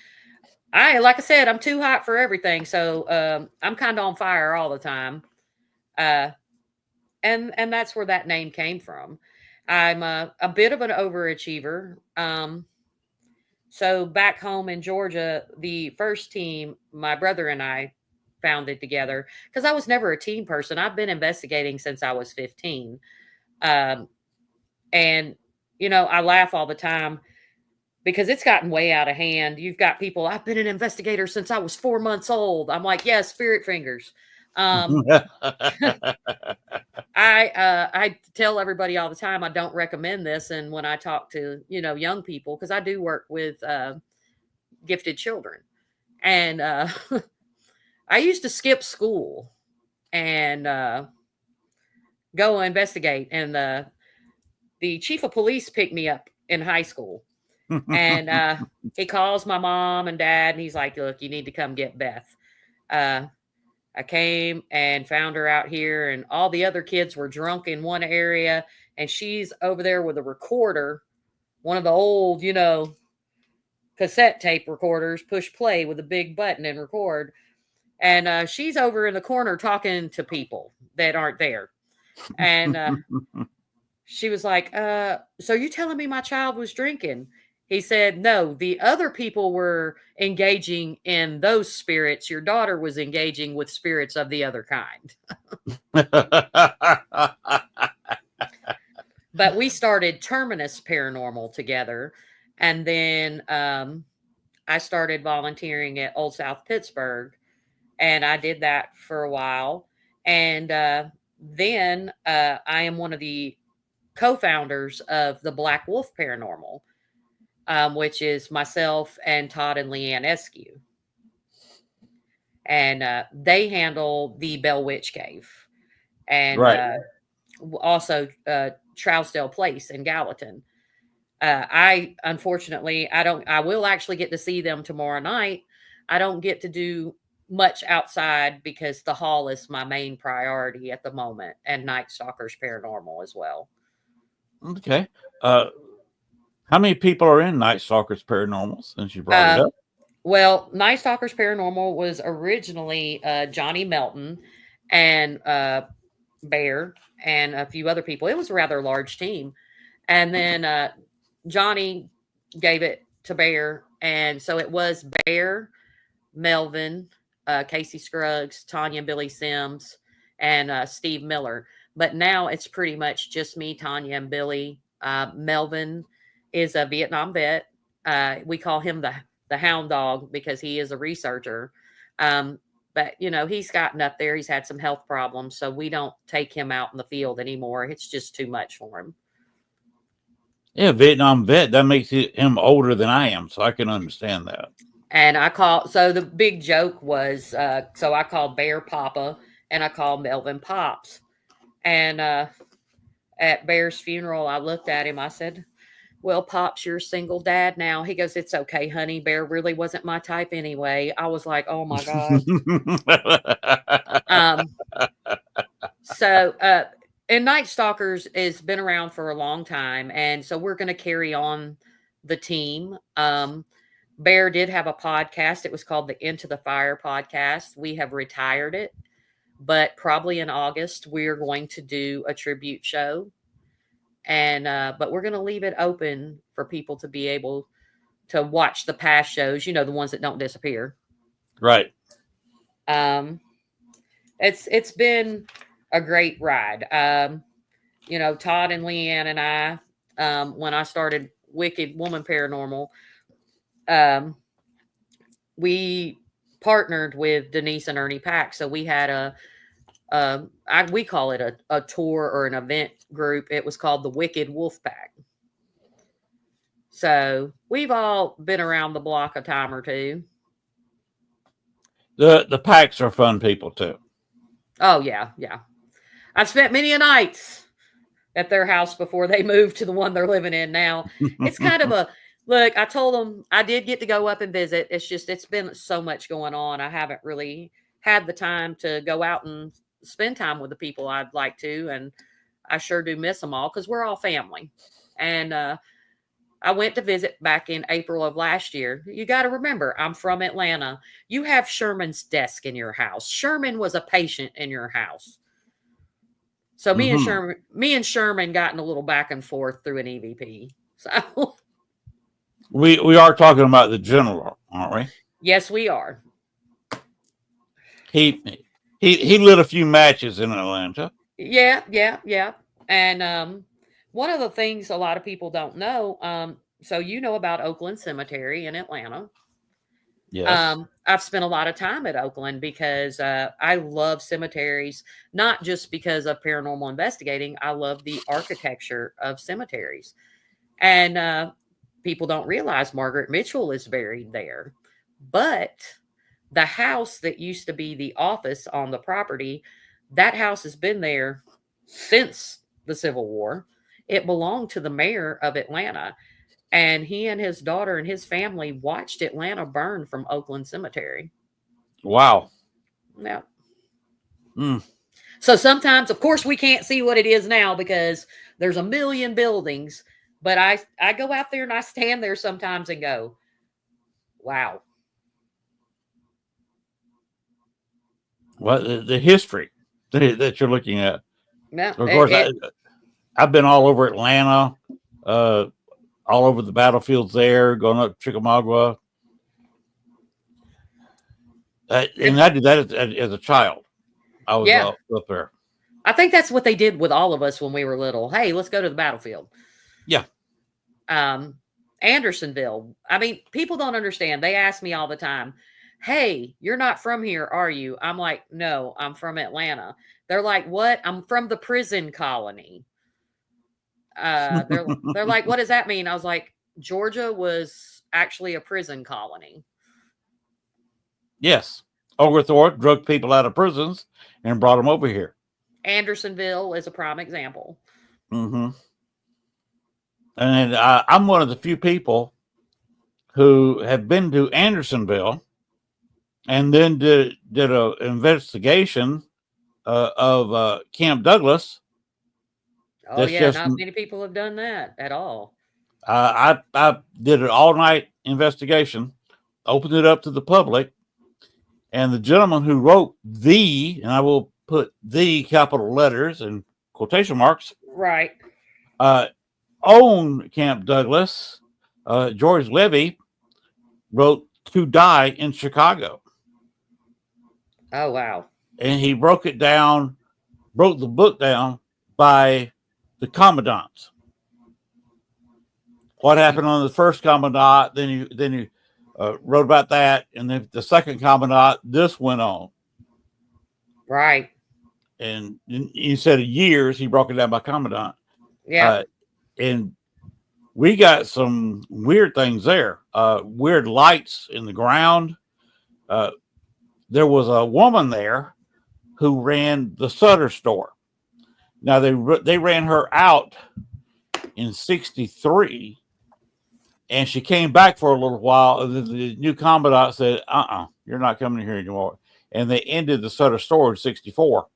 like I said, I'm too hot for everything. So I'm kind of on fire all the time. And that's where that name came from. I'm a bit of an overachiever. So back home in Georgia, the first team my brother and I founded together, because I was never a team person. I've been investigating since I was 15. And, I laugh all the time because it's gotten way out of hand. You've got people, I've been an investigator since I was 4 months old. I'm like, yes, spirit fingers. I tell everybody all the time I don't recommend this, and when I talk to young people, because I do work with gifted children, and I used to skip school and go investigate, and the chief of police picked me up in high school, and he calls my mom and dad, and he's like, "Look, you need to come get Beth." I came and found her out here, and all the other kids were drunk in one area, and she's over there with a recorder, one of the old, cassette tape recorders, push play with a big button and record. And she's over in the corner talking to people that aren't there. And she was like, so you telling me my child was drinking? He said, no, the other people were engaging in those spirits. Your daughter was engaging with spirits of the other kind. But we started Terminus Paranormal together. And then I started volunteering at Old South Pittsburgh. And I did that for a while. And then I am one of the co-founders of the Black Wolf Paranormal, which is myself and Todd and Leanne Eskew. And they handle the Bell Witch Cave. And right. Also Trousdale Place in Gallatin. I unfortunately, I will actually get to see them tomorrow night. I don't get to do much outside because the hall is my main priority at the moment, and Night Stalkers Paranormal as well. Okay. How many people are in Night Stalkers Paranormal, since you brought it up? Well, Night Stalkers Paranormal was originally Johnny Melton and Bear and a few other people. It was a rather large team. And then Johnny gave it to Bear. And so it was Bear, Melvin, Casey Scruggs, Tanya and Billy Sims, and Steve Miller. But now it's pretty much just me, Tanya, and Billy. Melvin is a Vietnam vet. We call him the hound dog because he is a researcher. But, he's gotten up there. He's had some health problems, so we don't take him out in the field anymore. It's just too much for him. Yeah, Vietnam vet. That makes him older than I am, so I can understand that. And so the big joke was, so I called Bear Papa and I called Melvin Pops. And at Bear's funeral, I looked at him. I said, well, Pops, you're a single dad now. He goes, it's okay, honey. Bear really wasn't my type anyway. I was like, oh my God. And Night Stalkers has been around for a long time. And so we're going to carry on the team. Bear did have a podcast. It was called the Into the Fire podcast. We have retired it. but probably in August we're going to do a tribute show, and but we're going to leave it open for people to be able to watch the past shows, the ones that don't disappear. Right. It's been a great ride. Todd and Leanne and I, when I started Wicked Woman Paranormal, we partnered with Denise and Ernie Pack. So we had we call it a tour or an event group. It was called the Wicked Wolf Pack. So we've all been around the block a time or two. The Packs are fun people too. Oh yeah. I've spent many a nights at their house before they moved to the one they're living in now. It's kind of a look. I told them I did get to go up and visit. It's been so much going on. I haven't really had the time to go out and spend time with the people I'd like to, and I sure do miss them all because we're all family. And I went to visit back in April of last year. You got to remember, I'm from Atlanta. You have Sherman's desk in your house. Sherman was a patient in your house. So me and Sherman got in a little back and forth through an EVP. So we are talking about the general, aren't we? Yes, we are. He lit a few matches in Atlanta. Yeah. And one of the things a lot of people don't know, so about Oakland Cemetery in Atlanta. Yes. I've spent a lot of time at Oakland because I love cemeteries, not just because of paranormal investigating. I love the architecture of cemeteries. And people don't realize Margaret Mitchell is buried there. But the house that used to be the office on the property, that house has been there since the Civil War. It belonged to the mayor of Atlanta. And he and his daughter and his family watched Atlanta burn from Oakland Cemetery. Wow. Yeah. So sometimes, of course, we can't see what it is now because there's a million buildings. But I go out there and I stand there sometimes and go, wow. Well, the history that you're looking at. Yeah, of course, I've been all over Atlanta, all over the battlefields there, going up Chickamauga. And I did that as a child. I was up there. I think that's what they did with all of us when we were little. Hey, let's go to the battlefield. Yeah. Andersonville. I mean, people don't understand. They ask me all the time, hey, you're not from here, are you? I'm like, no, I'm from Atlanta. They're like, what? I'm from the prison colony. They're like, what does that mean? I was like, Georgia was actually a prison colony. Yes. Oglethorpe drug people out of prisons and brought them over here. Andersonville is a prime example. Mm-hmm. And I'm one of the few people who have been to Andersonville and then did an investigation of Camp Douglas. Oh, yeah, not many people have done that at all. I did an all-night investigation, opened it up to the public, and the gentleman who wrote and I will put the capital letters and quotation marks, right, owned Camp Douglas. George Levy wrote To Die in Chicago. Oh, wow. And he broke the book down by the commandants. What happened on the first commandant, then he wrote about that, and then the second commandant, this went on. Right. And instead of years, he broke it down by commandant. Yeah. And we got some weird things there. Weird lights in the ground. There was a woman there who ran the Sutter store. Now they ran her out in '63, and she came back for a little while. And the new commandant said, you're not coming here anymore. And they ended the Sutter store in '64.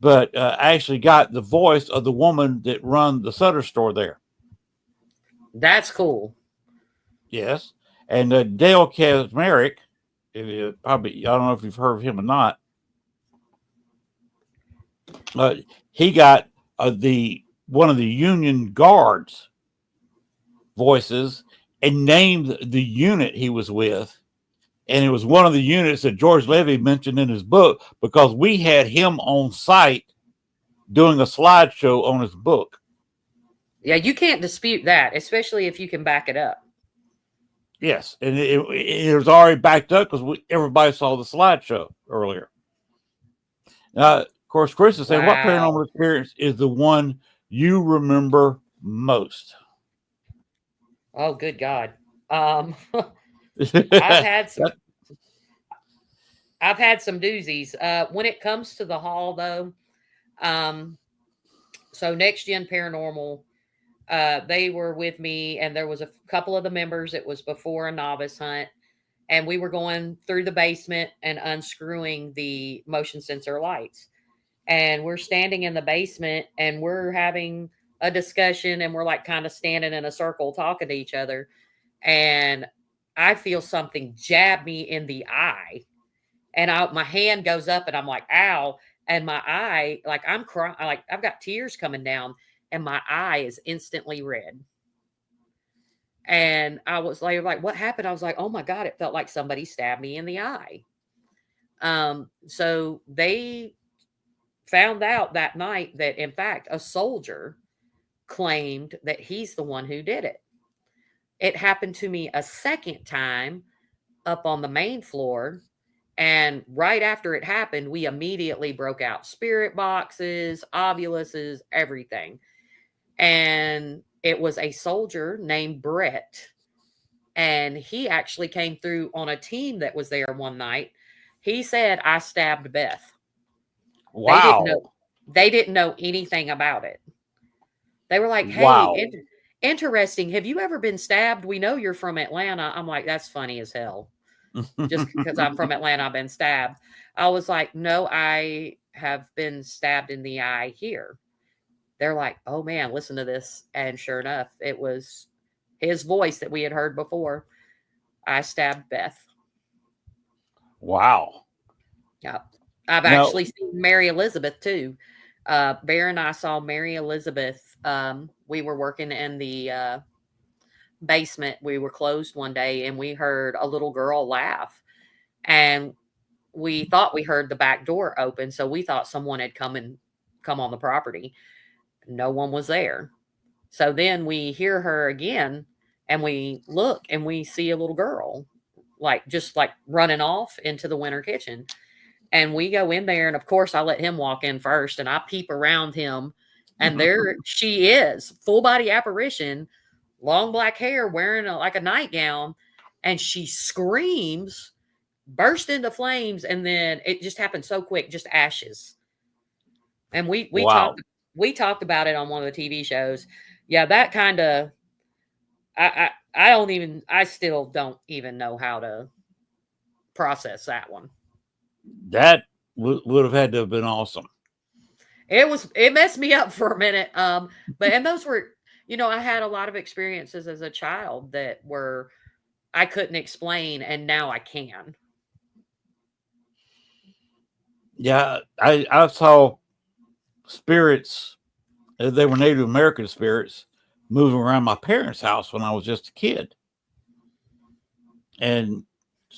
But I actually got the voice of the woman that run the Sutter store there. That's cool. Yes. And Dale Kaczmarek, I don't know if you've heard of him or not. he got the one of the Union Guards voices and named the unit he was with. And it was one of the units that George Levy mentioned in his book because we had him on site doing a slideshow on his book. Yeah, you can't dispute that, especially if you can back it up. Yes, and it was already backed up because everybody saw the slideshow earlier. Of course, Chris is saying, what paranormal experience is the one you remember most? Oh, good God. I've had some doozies. When it comes to the hall, though, so Next Gen Paranormal, they were with me, and there was a couple of the members. It was before a novice hunt, and we were going through the basement and unscrewing the motion sensor lights. And we're standing in the basement, and we're having a discussion, and we're like kind of standing in a circle talking to each other. And I feel something jab me in the eye, and my hand goes up, and I'm like, ow. And my eye, like I'm crying, like I've got tears coming down, and my eye is instantly red. And I was like, what happened? I was like, oh my God, it felt like somebody stabbed me in the eye. So they found out that night that, in fact, a soldier claimed that he's the one who did it. It happened to me a second time up on the main floor. And right after it happened, we immediately broke out spirit boxes, ovuluses, everything. And it was a soldier named Brett. And he actually came through on a team that was there one night. He said, I stabbed Beth. Wow. They didn't know anything about it. They were like, hey, wow. Interesting. Have you ever been stabbed? We know you're from Atlanta. I'm like, that's funny as hell. Just because I'm from Atlanta, I've been stabbed. I was like, no, I have been stabbed in the eye here. They're like, oh man, listen to this. And sure enough, it was his voice that we had heard before. I stabbed Beth. Wow. Yeah. I've actually seen Mary Elizabeth too. Bear and I saw Mary Elizabeth. We were working in the basement. We were closed one day, and we heard a little girl laugh, and we thought we heard the back door open. So we thought someone had come on the property. No one was there. So then we hear her again, and we look, and we see a little girl just running off into the winter kitchen. And we go in there, and of course I let him walk in first, and I peep around him, and there she is, full body apparition, long black hair, wearing a nightgown, and she screams, burst into flames, and then it just happened so quick, just ashes. And we talked about it on one of the TV shows. Yeah, that kind of I still don't even know how to process that one. That would have had to have been awesome. It messed me up for a minute. And those were, I had a lot of experiences as a child that I couldn't explain, and now I can. Yeah, I saw spirits. They were Native American spirits moving around my parents' house when I was just a kid, and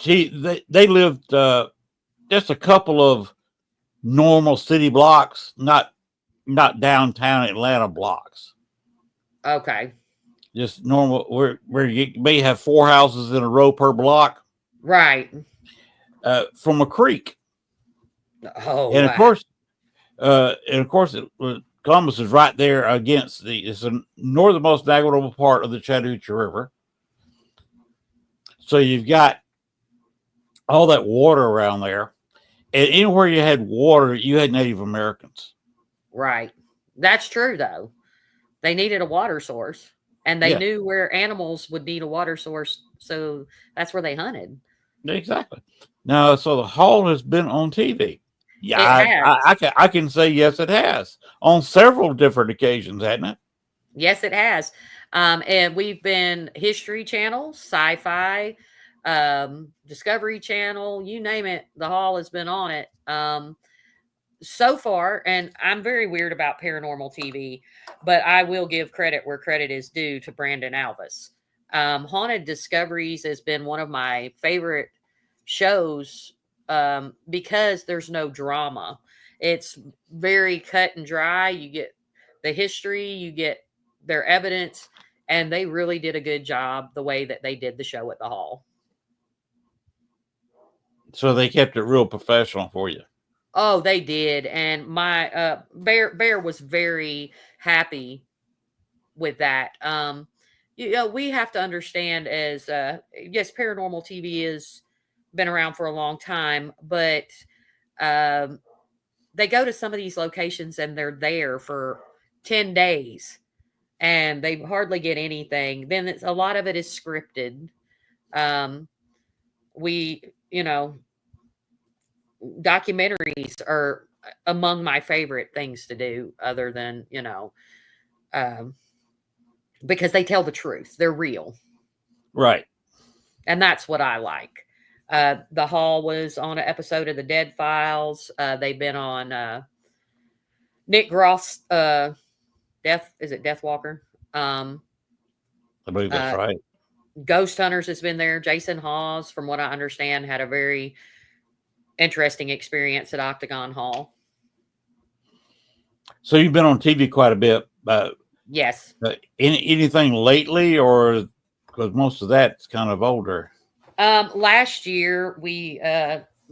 they lived just a couple of normal city blocks, not downtown Atlanta blocks. Okay. Just normal where you may have 4 houses in a row per block. Right. From a creek. Oh, and of course, Columbus is right there against it's the northernmost navigable part of the Chattahoochee River. So you've got all that water around there. And anywhere you had water, you had Native Americans. Right. That's true, though. They needed a water source, and they knew where animals would need a water source. So that's where they hunted. Exactly. Now, so the hall has been on TV. Yeah, I can say yes, it has on several different occasions, hasn't it? Yes, it has. And we've been History Channel, Sci-Fi, Discovery Channel, you name it. The hall has been on it. so far, and I'm very weird about paranormal TV, but I will give credit where credit is due to Brandon Alvis. Haunted Discoveries has been one of my favorite shows because there's no drama. It's very cut and dry. You get the history, you get their evidence, and they really did a good job the way that they did the show at the hall. So they kept it real professional for you. Oh, they did, and my Bear was very happy with that. We have to understand as yes, paranormal TV has been around for a long time, but um, they go to some of these locations and they're there for 10 days and they hardly get anything. Then a lot of it is scripted. Um, we, documentaries are among my favorite things to do, other than, um, because they tell the truth. They're real. Right. And that's what I like. The Hall was on an episode of the Dead Files. They've been on Nick Groff's Death Walker? I believe that's right. Ghost Hunters has been there. Jason Hawes, from what I understand, had a very interesting experience at Octagon Hall. So you've been on TV quite a bit. Yes. Anything lately, or because most of that's kind of older? Last year we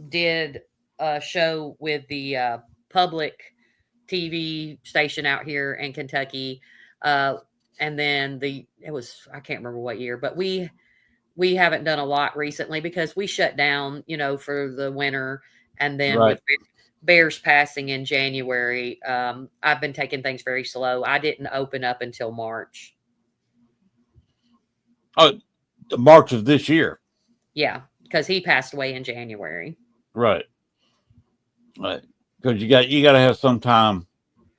did a show with the public TV station out here in Kentucky, and then I can't remember what year, but we haven't done a lot recently because we shut down, for the winter, and then Right. with Bear's passing in January, I've been taking things very slow. I didn't open up until March. Oh, March of this year. Yeah, because he passed away in January. Right. Right. Because you got to have some time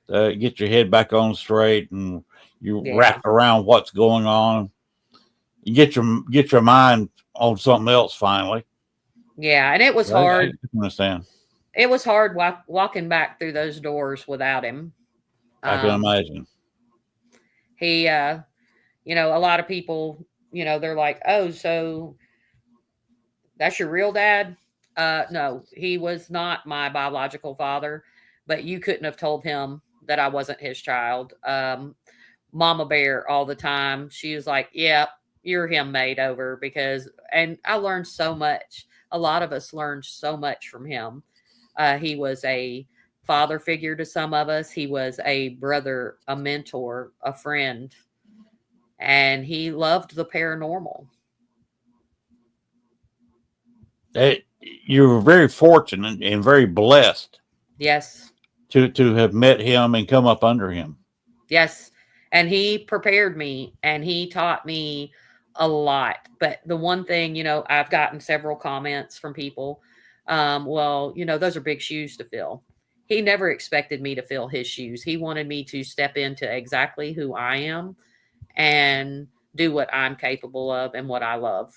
to get your head back on straight, and you wrap around what's going on. You get your mind on something else finally. Yeah, and it was hard. I understand. It was hard walking back through those doors without him. I can imagine. He, a lot of people, they're like, "Oh, so that's your real dad?" No, he was not my biological father, but you couldn't have told him that I wasn't his child. Mama Bear all the time. She was like, "Yep, you're him made over," and I learned so much. A lot of us learned so much from him. He was a father figure to some of us. He was a brother, a mentor, a friend, and he loved the paranormal. You were very fortunate and very blessed. Yes. To have met him and come up under him. Yes. And he prepared me and he taught me a lot. But the one thing, I've gotten several comments from people. Well, those are big shoes to fill. He never expected me to fill his shoes. He wanted me to step into exactly who I am and do what I'm capable of and what I love.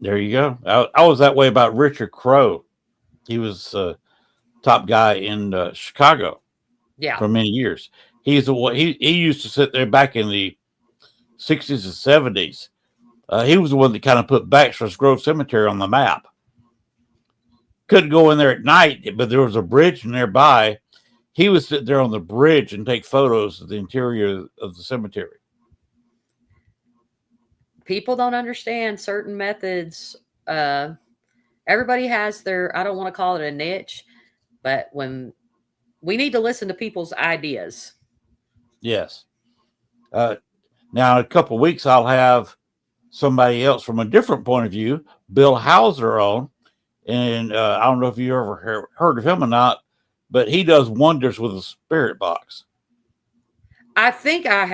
There you go. I was that way about Richard Crowe. He was top guy in Chicago. Yeah. For many years. He used to sit there back in the 60s and 70s. He was the one that kind of put Baxter's Grove Cemetery on the map. Couldn't go in there at night, but there was a bridge nearby. He would sit there on the bridge and take photos of the interior of the cemetery. People don't understand certain methods. Everybody has their, I don't want to call it a niche, but when we need to listen to people's ideas. Yes. Now, in a couple of weeks, I'll have somebody else from a different point of view, Bill Hauser, on. And I don't know if you ever heard of him or not, but he does wonders with a spirit box. I think I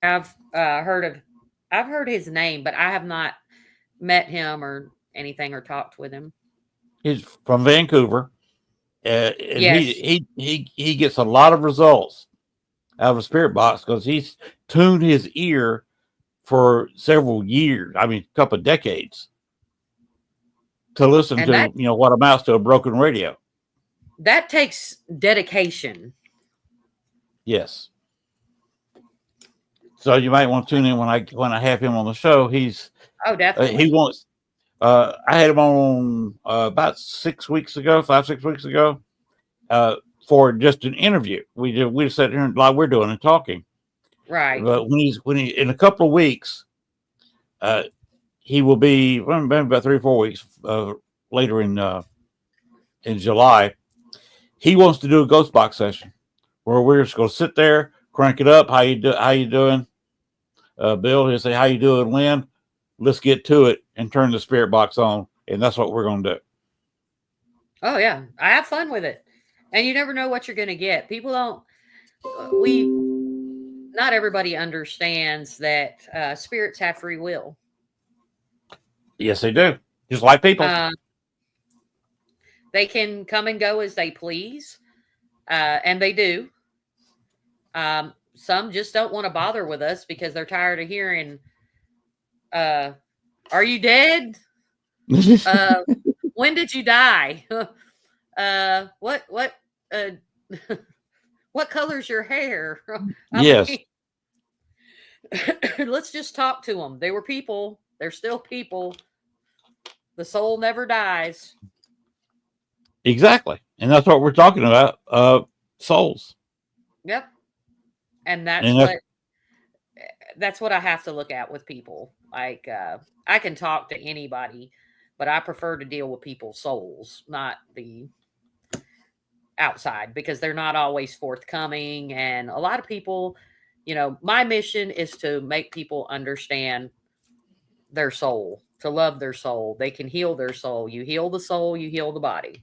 have I've heard his name, but I have not met him or anything or talked with him. He's from Vancouver. And yes. he gets a lot of results out of a spirit box because he's tuned his ear for several years. I mean, a couple of decades. to listen And to, what amounts to a broken radio. that takes dedication. Yes. So you might want to tune in when I have him on the show. Oh, definitely. He wants. I had him on about 6 weeks ago, 5-6 weeks ago, for just an interview. We just sat here like we're doing and talking. Right. But when he in a couple of weeks, he will be maybe about 3 or 4 weeks later in July. He wants to do a ghost box session where we're just going to sit there, crank it up. How you doing, Bill? He'll say, "How you doing, Len? Let's get to it," and turn the spirit box on, and that's what we're going to do. Oh yeah, I have fun with it, and you never know what you're going to get. People don't. Not everybody understands that spirits have free will. Yes, they do. Just like people. They can come and go as they please, and they do. Some just don't want to bother with us because they're tired of hearing, "Are you dead? When did you die? What what color's your hair?" Yes. Let's just talk to them. They were people. They're still people. The soul never dies. Exactly. And that's what we're talking about. Souls. Yep. And that's what I have to look at with people. Like, I can talk to anybody, but I prefer to deal with people's souls, not the outside, because they're not always forthcoming. And a lot of people, my mission is to make people understand their soul, to love their soul. They can heal their soul. You heal the soul, you heal the body.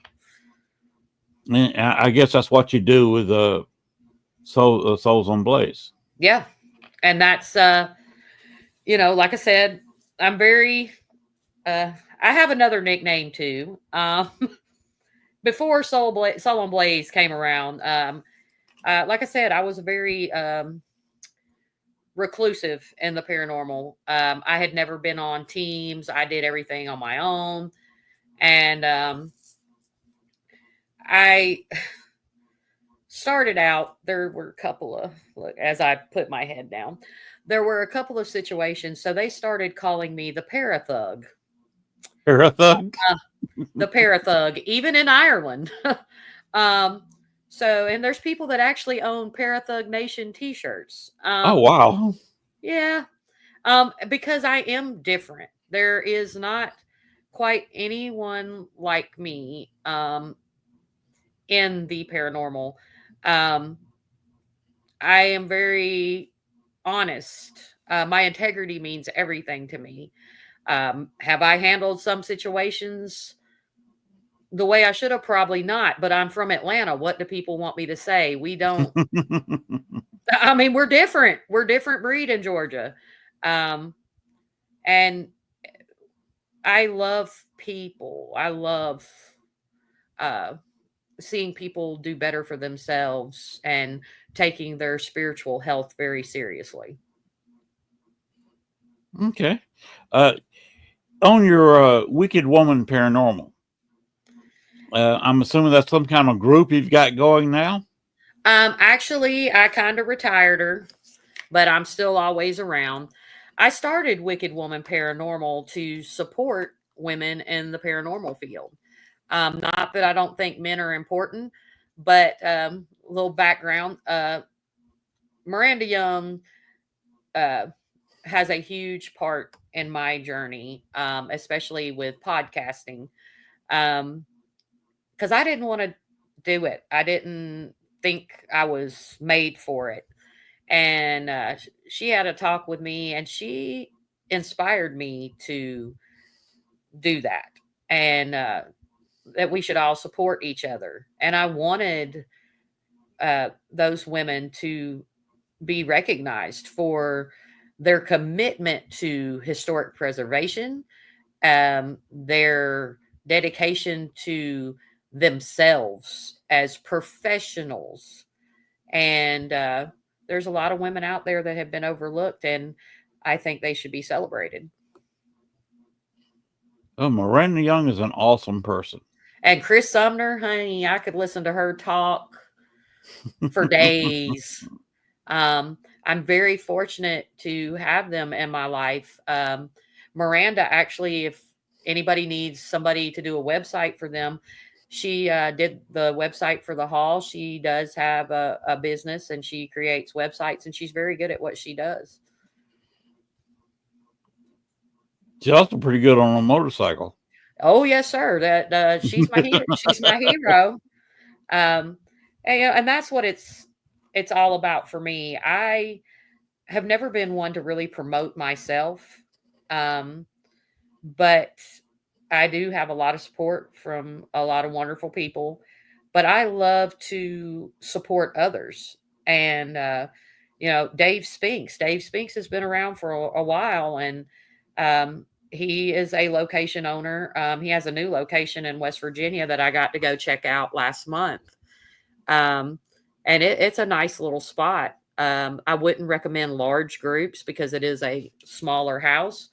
And I guess that's what you do with Souls on Blaze. Yeah. And that's, like I said, I'm very, I have another nickname too. Before Soul on Blaze came around, like I said, I was very reclusive in the paranormal. I had never been on teams. I did everything on my own. And I started out, there were a couple of, as I put my head down, there were a couple of situations. So they started calling me the parathug. Parathug? The parathug, even in Ireland. And there's people that actually own Parathug Nation t-shirts. Oh, wow. Yeah. Because I am different. There is not quite anyone like me in the paranormal. I am very honest. My integrity means everything to me. Have I handled some situations the way I should have? Probably not, but I'm from Atlanta. What do people want me to say? We don't. I mean, we're different. We're different breed in Georgia. And I love people. I love seeing people do better for themselves and taking their spiritual health very seriously. Okay. On your Wicked Woman Paranormal, I'm assuming that's some kind of group you've got going now? Actually, I kind of retired her, but I'm still always around. I started Wicked Woman Paranormal to support women in the paranormal field. Not that I don't think men are important, but a little background. Miranda Young has a huge part in my journey, especially with podcasting. Because I didn't want to do it. I didn't think I was made for it. And she had a talk with me, and she inspired me to do that. And that we should all support each other. And I wanted those women to be recognized for their commitment to historic preservation, their dedication to themselves as professionals. And there's a lot of women out there that have been overlooked, and I think they should be celebrated. Oh, Miranda Young is an awesome person. And Chris Sumner, honey, I could listen to her talk for days. I'm very fortunate to have them in my life. Miranda, actually, if anybody needs somebody to do a website for them, she did the website for the hall. She does have a business and she creates websites, and she's very good at what she does. She's also pretty good on a motorcycle. Oh yes, sir. That she's my hero. She's my hero. And that's what it's all about for me. I have never been one to really promote myself, but I do have a lot of support from a lot of wonderful people. But I love to support others, and Dave Spinks. Dave Spinks has been around for a while, and he is a location owner. He has a new location in West Virginia that I got to go check out last month. And it's a nice little spot. I wouldn't recommend large groups because it is a smaller house,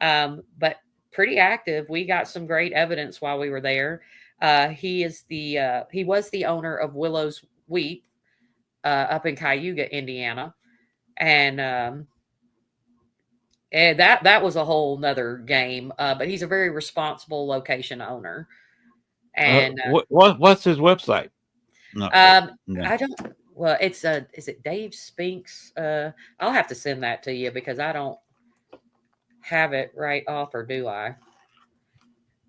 but pretty active. We got some great evidence while we were there. He was the owner of Willow's Weep up in Cayuga, Indiana, and that was a whole nother game. But he's a very responsible location owner. And what's his website? No. I don't. Well, is it Dave Spinks? I'll have to send that to you because I don't have it right off, or do I?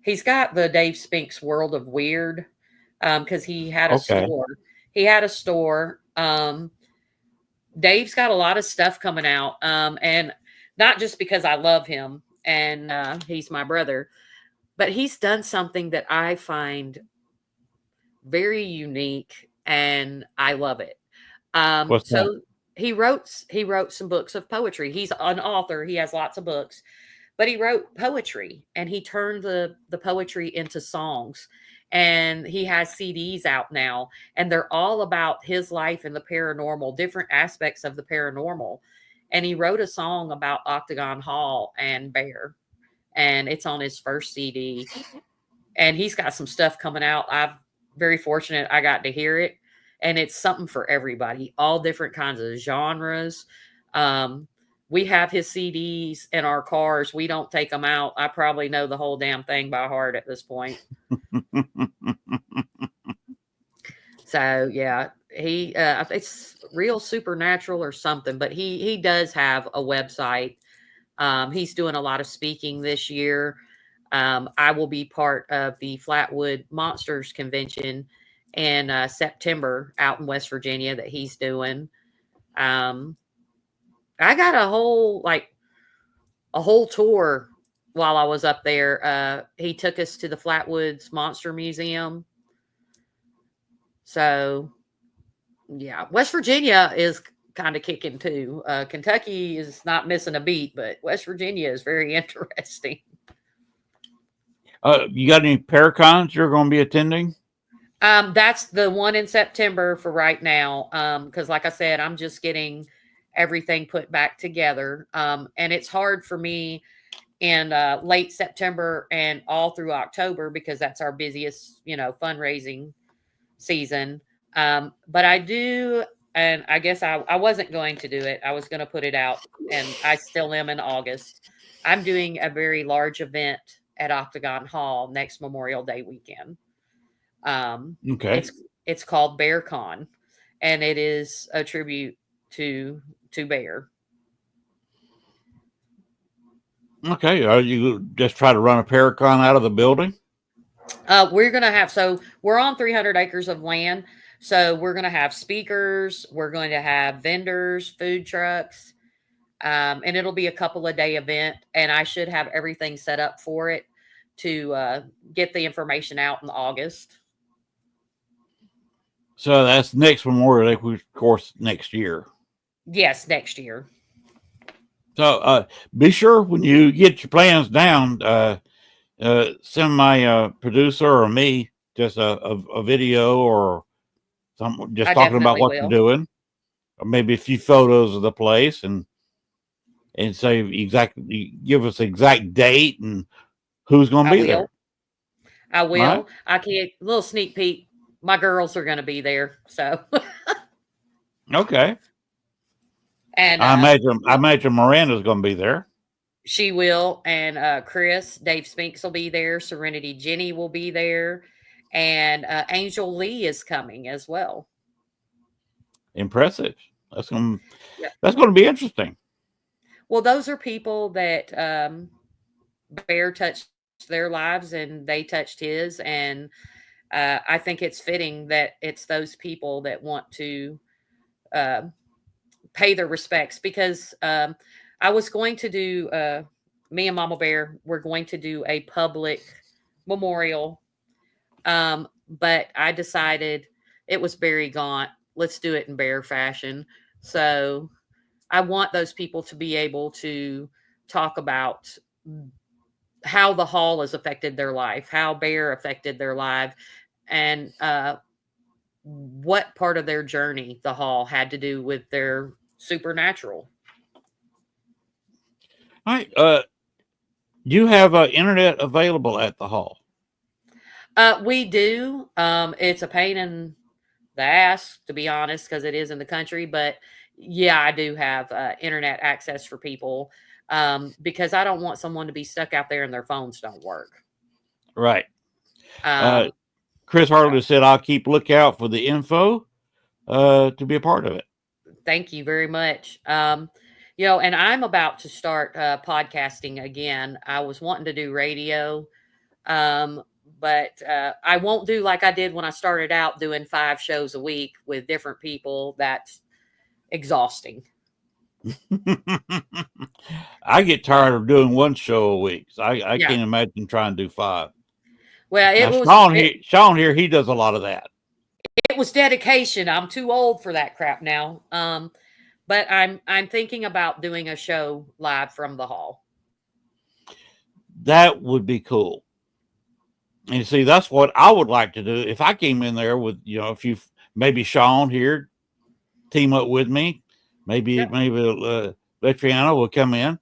He's got the Dave Spinks World of Weird, because he had a store. He had a store. Dave's got a lot of stuff coming out, and not just because I love him and he's my brother, but he's done something that I find very unique, and I love it. What's that? He wrote some books of poetry. He's an author. He has lots of books, but he wrote poetry, and he turned the poetry into songs, and he has CDs out now, and they're all about his life and the paranormal, different aspects of the paranormal. And he wrote a song about Octagon Hall and Bear, and it's on his first CD, and he's got some stuff coming out. I'm very fortunate I got to hear it. And it's something for everybody, all different kinds of genres. We have his CDs in our cars. We don't take them out. I probably know the whole damn thing by heart at this point. So yeah, he it's Real Supernatural or something, but he does have a website. He's doing a lot of speaking this year. I will be part of the Flatwood Monsters Convention in September out in West Virginia that he's doing. I got a whole tour while I was up there. He took us to the Flatwoods Monster Museum. So yeah, West Virginia is kind of kicking too. Kentucky is not missing a beat, but West Virginia is very interesting. You got any Paracons you're going to be attending? That's the one in September for right now. Because like I said, I'm just getting everything put back together. And it's hard for me in late September and all through October because that's our busiest, fundraising season. But I do, and I guess I wasn't going to do it. I was going to put it out, and I still am in August. I'm doing a very large event at Octagon Hall next Memorial Day weekend. Okay. It's called BearCon, and it is a tribute to Bear. Okay. Are you just try to run a Paracon out of the building? We're on 300 acres of land. So we're going to have speakers. We're going to have vendors, food trucks, and it'll be a couple of day event. And I should have everything set up for it to get the information out in August. So that's next Memorial Day, of course, next year. Yes, next year. So be sure when you get your plans down, send my producer or me just a video or something, just talking about what you're doing, or maybe a few photos of the place, and say exactly, give us exact date and Who's going to I be will. there? I will. Right. I can't. Little sneak peek. My girls are going to be there. So, Okay. and I imagine Miranda's going to be there. she will. And Chris, Dave Spinks will be there. Serenity Jenny will be there. And Angel Lee is coming as well. Impressive. That's going Yeah. to be interesting. Well, those are people that Bear touched their lives and they touched his. And I think it's fitting that it's those people that want to pay their respects, because I was going to do, me and Mama Bear were going to do a public memorial, but I decided it was Barry Gaunt. Let's do it in Bear fashion. So I want those people to be able to talk about how the hall has affected their life, how Bear affected their life, and what part of their journey the hall had to do with their supernatural. All right. Do you have internet available at the hall? We do. It's a pain in the ass, to be honest, because it is in the country. But yeah, I do have internet access for people, because I don't want someone to be stuck out there and their phones don't work. Right. Um, Chris Harley said, I'll keep lookout for the info to be a part of it. Thank you very much. And I'm about to start podcasting again. I was wanting to do radio, but I won't do like I did when I started out doing 5 shows a week with different people. That's exhausting. I get tired of doing 1 show a week. So I can't imagine trying to do 5. Well, Sean here, he does a lot of that. It was dedication. I'm too old for that crap now. But I'm thinking about doing a show live from the hall. That would be cool. And see, that's what I would like to do if I came in there with, if you maybe Sean here team up with me, maybe Letriana will come in.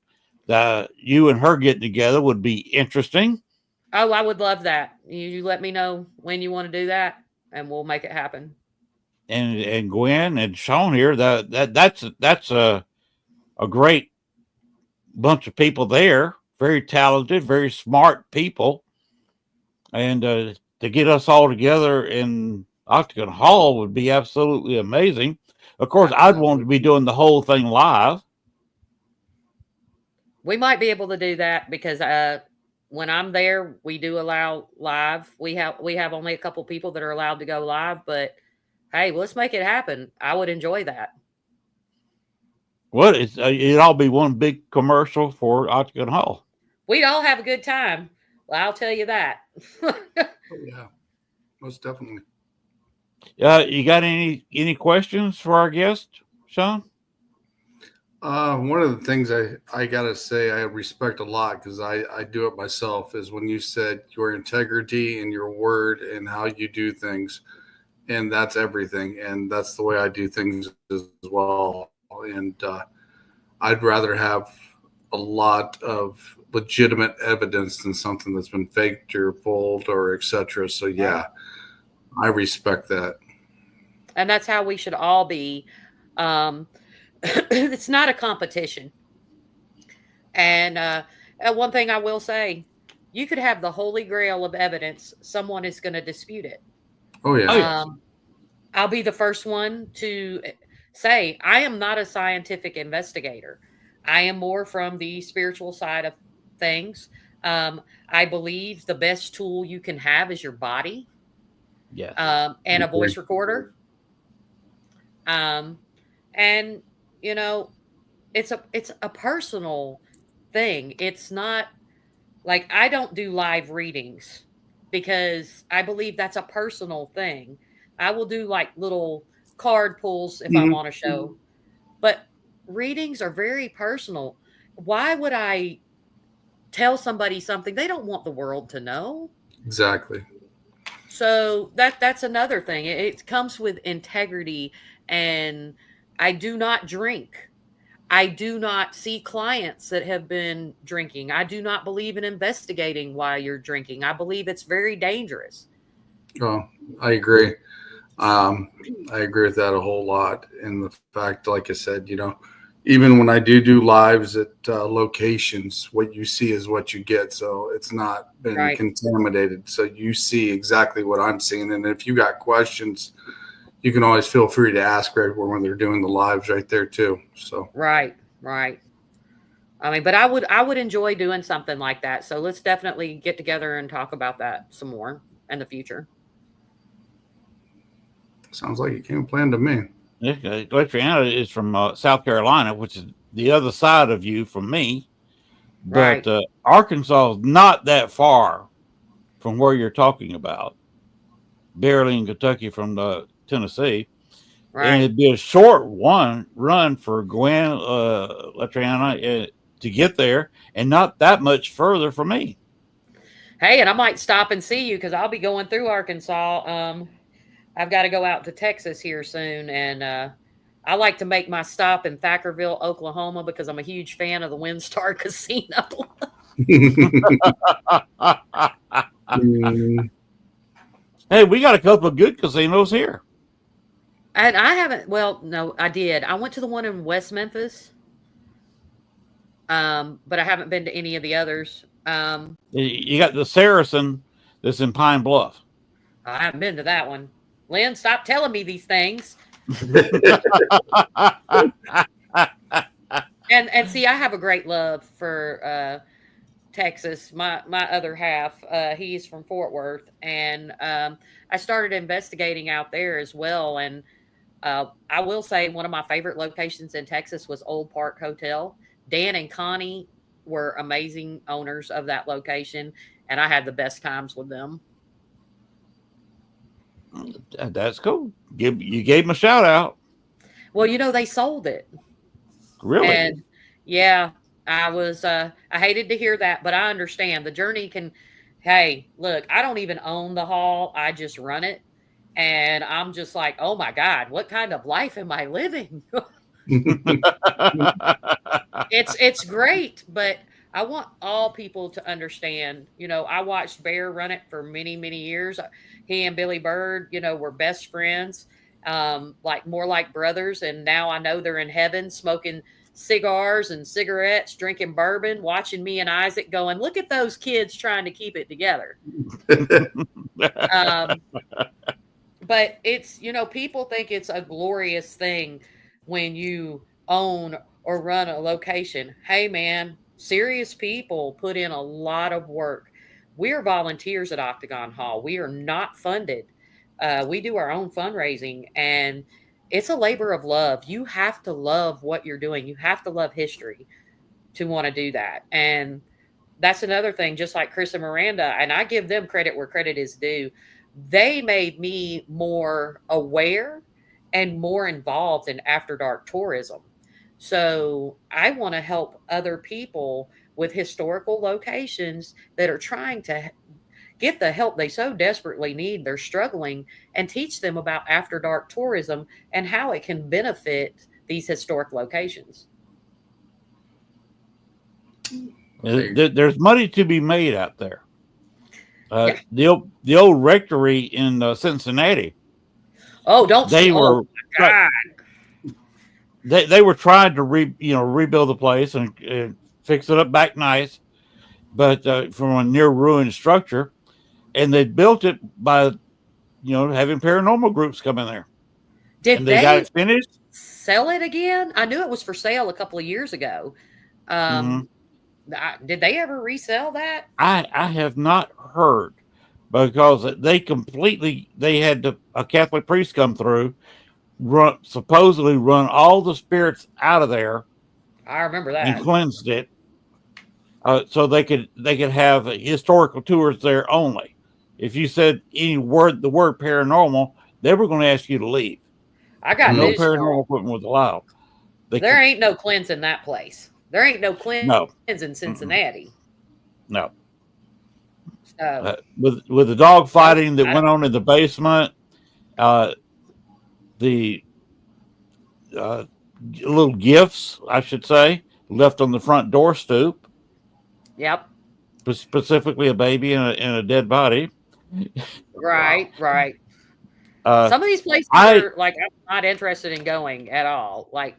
You and her getting together would be interesting. Oh, I would love that. You let me know when you want to do that, and we'll make it happen. And Gwen and Sean here, that's a great bunch of people there. Very talented, very smart people. And to get us all together in Octagon Hall would be absolutely amazing. Of course, I'd want to be doing the whole thing live. We might be able to do that because when I'm there, we do allow live. We have only a couple people that are allowed to go live, but hey, let's make it happen. I would enjoy that. Well, it'd all be one big commercial for Octagon Hall. We'd all have a good time. Well, I'll tell you that. Yeah, most definitely. You got any questions for our guest, Sean? One of the things I gotta say I respect a lot, because I do it myself, is when you said your integrity and your word and how you do things, and that's everything, and that's the way I do things as well. And I'd rather have a lot of legitimate evidence than something that's been faked or pulled or etc. So yeah, I respect that. And that's how we should all be. It's not a competition. And one thing I will say, you could have the holy grail of evidence. Someone is going to dispute it. Oh yeah. I'll be the first one to say I am not a scientific investigator. I am more from the spiritual side of things. I believe the best tool you can have is your body. Yes. And a voice recorder. And it's a personal thing. It's not like I don't do live readings because I believe that's a personal thing. I will do like little card pulls if I'm on a show, but readings are very personal. Why would I tell somebody something they don't want the world to know? Exactly. So that's another thing. It comes with integrity, and I do not drink. I do not see clients that have been drinking. I do not believe in investigating while you're drinking. I believe it's very dangerous. Oh, I agree. I agree with that a whole lot. And the fact, like I said, even when I do lives at locations, what you see is what you get. So it's not been Right. contaminated. So you see exactly what I'm seeing. And if you got questions, you can always feel free to ask right when they're doing the lives right there too. So Right. I mean, but I would enjoy doing something like that. So let's definitely get together and talk about that some more in the future. sounds like it came planned to me. Electriana is from South Carolina, which is the other side of you from me. But Right. Arkansas is not that far from where you're talking about, barely in Kentucky from Tennessee. And Right. it'd be a short run for Gwen Latriana to get there, and not that much further for me. Hey, and I might stop and see you because I'll be going through Arkansas. I've got to go out to Texas here soon, and I like to make my stop in Thackerville, Oklahoma, because I'm a huge fan of the WinStar Casino. Hey, we got a couple of good casinos here. And I haven't. Well, no, I did. I went to the one in West Memphis, but I haven't been to any of the others. You got the Saracen that's in Pine Bluff. I haven't been to that one. Len, stop telling me these things. And see, I have a great love for Texas. My other half, he's from Fort Worth, and I started investigating out there as well. And I will say one of my favorite locations in Texas was Old Park Hotel. Dan and Connie were amazing owners of that location, and I had the best times with them. That's cool. You gave them a shout out. Well, they sold it. Really? And yeah, I hated to hear that, but I understand the journey can, hey, look, I don't even own the hall. I just run it. And I'm just like, oh my God, what kind of life am I living? It's great, but I want all people to understand. I watched Bear run it for many, many years. He and Billy Bird, were best friends, like more like brothers. And now I know they're in heaven smoking cigars and cigarettes, drinking bourbon, watching me and Isaac going, look at those kids trying to keep it together. But it's, people think it's a glorious thing when you own or run a location. Hey, man, serious people put in a lot of work. We're volunteers at Octagon Hall. We are not funded. We do our own fundraising, and it's a labor of love. You have to love what you're doing. You have to love history to want to do that. And that's another thing, just like Chris and Miranda, and I give them credit where credit is due. They made me more aware and more involved in after dark tourism. So I want to help other people with historical locations that are trying to get the help they so desperately need. They're struggling, and teach them about after dark tourism and how it can benefit these historic locations. There's money to be made out there. Yeah. The old rectory in Cincinnati. Oh, don't they were God. They were trying to rebuild the place and fix it up back nice, but from a near ruined structure, and they built it by having paranormal groups come in there. Did and they got it finished? Sell it again? I knew it was for sale a couple of years ago. Did they ever resell that? I have not heard, because they had a Catholic priest come through, supposedly run all the spirits out of there. I remember that. And cleansed it, so they could have historical tours there only. If you said the word paranormal, they were going to ask you to leave. I got no news paranormal equipment was allowed. There ain't no cleanse in that place. There ain't no cleanse in Cincinnati. No. So, with the dog fighting that went on in the basement, the little gifts, I should say, left on the front door stoop. Yep. Specifically, a baby and a dead body. Right. Wow. Right. Uh, Some of these places I are like I'm not interested in going at all. Like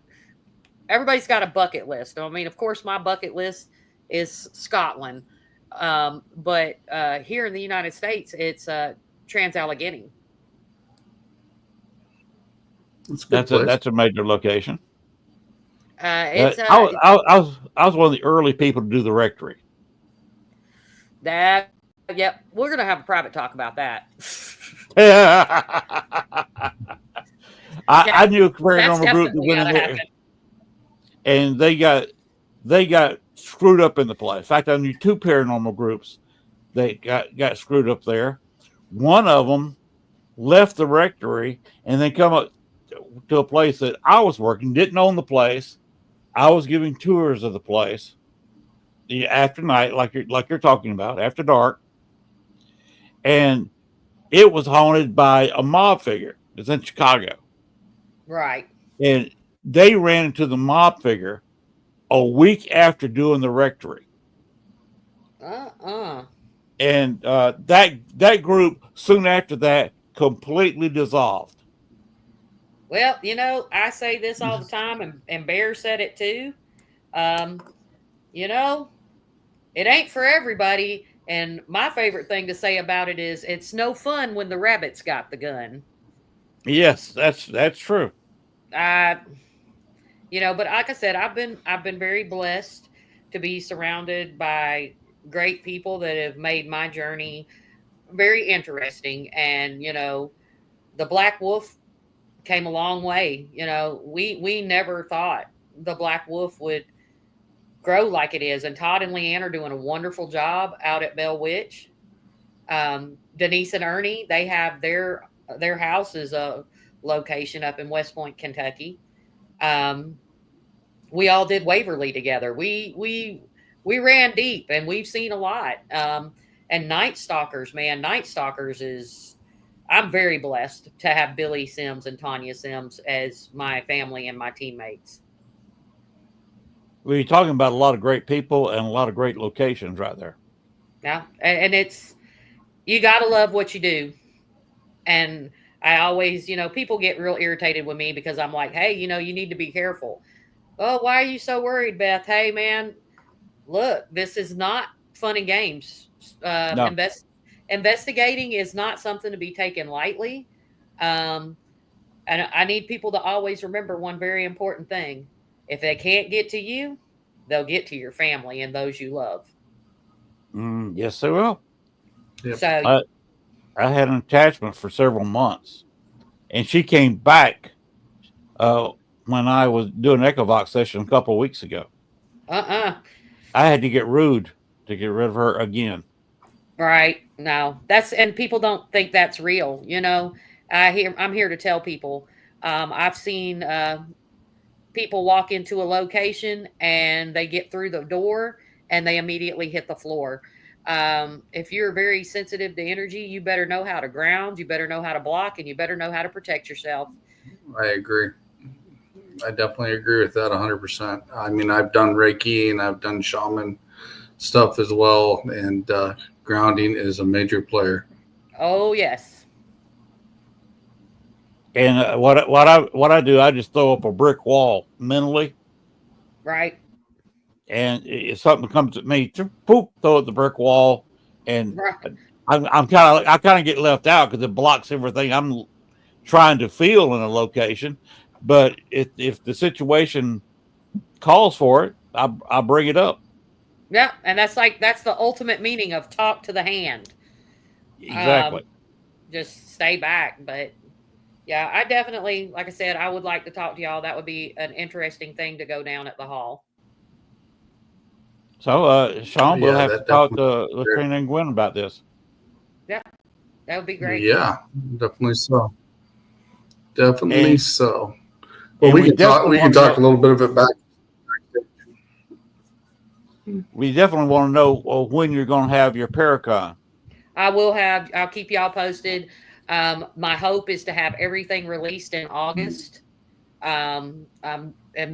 everybody's got a bucket list. I mean, of course, my bucket list is Scotland, but here in the United States, it's Trans-Allegheny. It's a good place. that's a major location. It's I was one of the early people to do the rectory. that. Yep, we're gonna have a private talk about that. I knew a That's paranormal group that definitely went in gotta there, happen. and they got screwed up in the place. In fact, I knew two paranormal groups that got screwed up there. One of them left the rectory and then come up to a place that I was working, didn't own the place. I was giving tours of the place after night, like you're talking about, after dark, and it was haunted by a mob figure. It's in Chicago, Right. and they ran into the mob figure a week after doing the rectory, and that group soon after that completely dissolved. Well, I say this all the time, and Bear said it too. You know, it ain't for everybody. And my favorite thing to say about it is it's no fun when the rabbits got the gun. Yes, that's true. But like I said, I've been very blessed to be surrounded by great people that have made my journey very interesting. And, the Black Wolf came a long way. We never thought the Black Wolf would grow like it is. And Todd and Leanne are doing a wonderful job out at Bell Witch. Denise and Ernie, they have their house is a location up in West Point, Kentucky. We all did Waverly together. We ran deep and we've seen a lot. And Night Stalkers, man, Night Stalkers I'm very blessed to have Billy Sims and Tanya Sims as my family and my teammates. We're talking about a lot of great people and a lot of great locations right there. Yeah. And you got to love what you do. And I always, people get real irritated with me because I'm like, hey, you need to be careful. Oh, why are you so worried, Beth? Hey, man, look, this is not fun and games. No. Investigating is not something to be taken lightly. And I need people to always remember one very important thing. If they can't get to you, they'll get to your family and those you love. Yes, they will. Yep. So I had an attachment for several months, and she came back when I was doing an Echovox session a couple of weeks ago. I had to get rude to get rid of her again. Right. No, and people don't think that's real. I'm here to tell people. I've seen people walk into a location and they get through the door and they immediately hit the floor. If you're very sensitive to energy, you better know how to ground, you better know how to block, and you better know how to protect yourself. I agree. I definitely agree with that 100%. I mean, I've done Reiki and I've done shaman stuff as well, and grounding is a major player. Oh, yes. And what I do, I just throw up a brick wall mentally. Right. And if something comes at me, poop, throw at the brick wall, and Right. I kind of get left out because it blocks everything I'm trying to feel in a location. But if the situation calls for it, I bring it up. Yeah, and that's the ultimate meaning of talk to the hand. Exactly. Just stay back, but yeah, I definitely, like I said, I would like to talk to y'all. That would be an interesting thing to go down at the hall. So, Sean, we'll have to talk to Latrina and Gwen about this. Yeah, that would be great. Yeah, definitely so. Definitely And, so. Well, we can talk a little bit of it back. We definitely want to know when you're going to have your Paracon. I'll keep y'all posted. My hope is to have everything released in August. I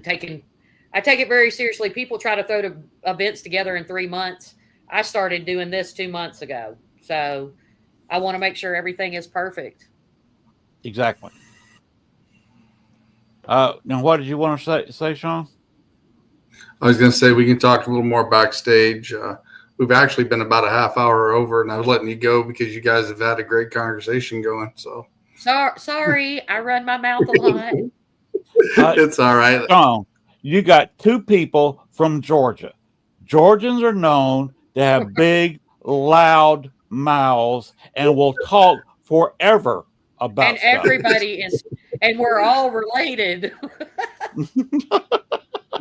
take it very seriously. People try to throw events together in 3 months. I started doing this 2 months ago. So I want to make sure everything is perfect. Exactly. Now, what did you want to say, Sean? I was going to say we can talk a little more backstage. We've actually been about a half hour over, and I was letting you go because you guys have had a great conversation going. So sorry, I run my mouth a lot. It's all right. Sean, you got 2 people from Georgia. Georgians are known to have big, loud mouths and will talk forever about and stuff. Everybody is, and we're all related.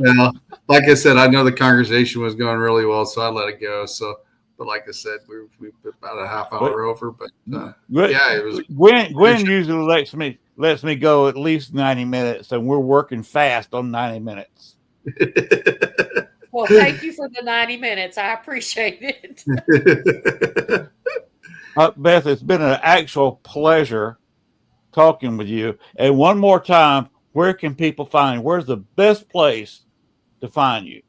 Yeah, like I said, I know the conversation was going really well, so I let it go. So, but like I said, we've about a half hour over. But yeah, it was. Gwen usually lets me go at least 90 minutes, and we're working fast on 90 minutes. Well, thank you for the 90 minutes. I appreciate it. Beth, it's been an actual pleasure talking with you. And one more time, where can people find you? Where's the best place to find you?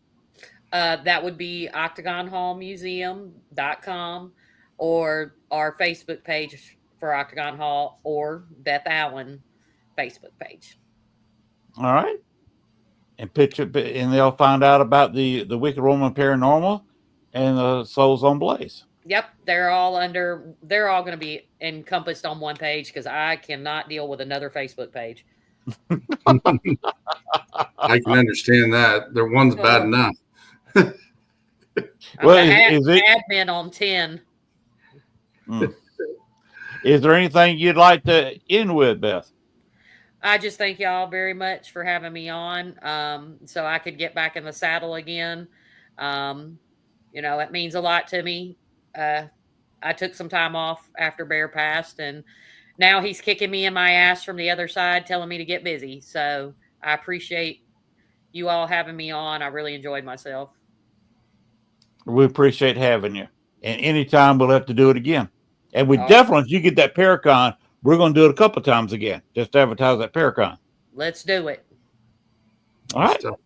That would be octagonhallmuseum.com or our Facebook page for Octagon Hall or Beth Allen Facebook page. All right. And they'll find out about the Wicked Woman Paranormal and the Souls on Blaze. Yep, they're all going to be encompassed on one page because I cannot deal with another Facebook page. I can understand that. Their one's bad enough. Well, is it admin on 10? Is there anything you'd like to end with, Beth? I just thank y'all very much for having me on, so I could get back in the saddle again. It means a lot to me. I took some time off after Bear passed, and now he's kicking me in my ass from the other side, telling me to get busy. So I appreciate you all having me on. I really enjoyed myself. We appreciate having you. And anytime we'll have to do it again. And we definitely, if you get that Paracon, we're going to do it a couple of times again. Just to advertise that Paracon. Let's do it. All right. So,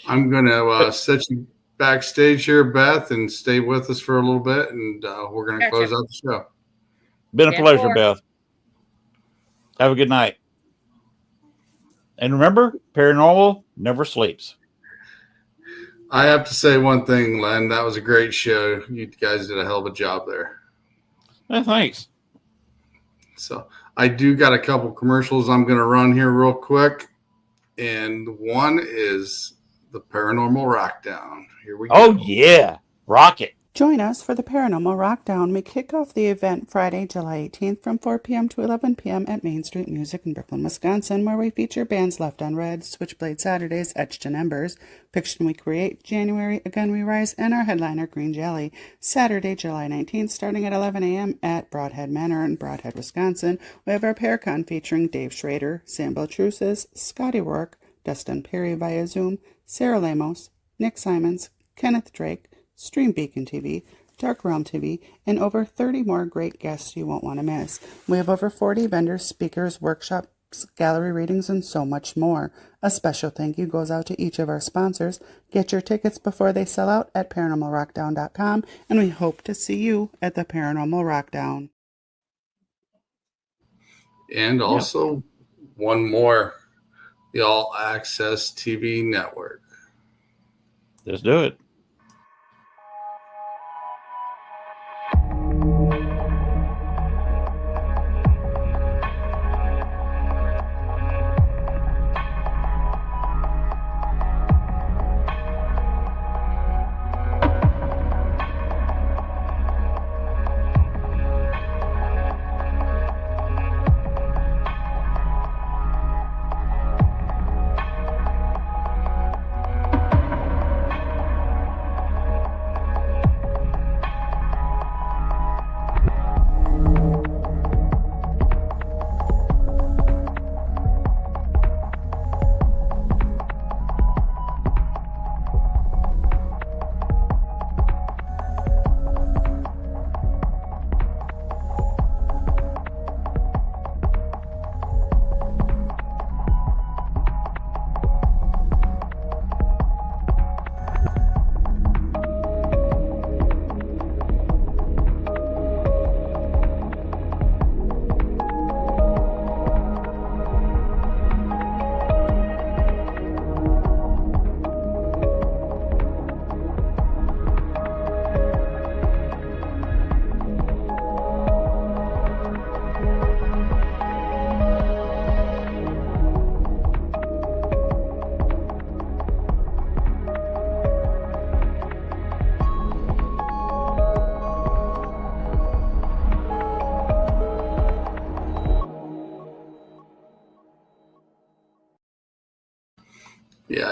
I'm going to set you backstage here, Beth, and stay with us for a little bit, and we're going to close out the show. Been a pleasure, Beth. Have a good night. And remember, paranormal never sleeps. I have to say one thing, Len. That was a great show. You guys did a hell of a job there. Thanks. So I do got a couple commercials I'm going to run here real quick. And one is the Paranormal Rockdown. Here we go. Oh, yeah. Rock it. Join us for the Paranormal Rockdown. We kick off the event Friday, July 18th from 4 p.m. to 11 p.m. at Main Street Music in Brooklyn, Wisconsin, where we feature bands Left on Red, Switchblade Saturdays, Etched in Embers, Fiction We Create, January, Again We Rise, and our headliner, Green Jelly. Saturday, July 19th, starting at 11 a.m. at Broadhead Manor in Broadhead, Wisconsin, we have our Paracon featuring Dave Schrader, Sam Beltrusis, Scotty Rourke, Dustin Perry via Zoom, Sarah Lamos, Nick Simons, Kenneth Drake, Stream Beacon TV, Dark Realm TV, and over 30 more great guests you won't want to miss. We have over 40 vendors, speakers, workshops, gallery readings, and so much more. A special thank you goes out to each of our sponsors. Get your tickets before they sell out at paranormalrockdown.com, and we hope to see you at the Paranormal Rockdown. And also, one more, the All Access TV Network. Let's do it.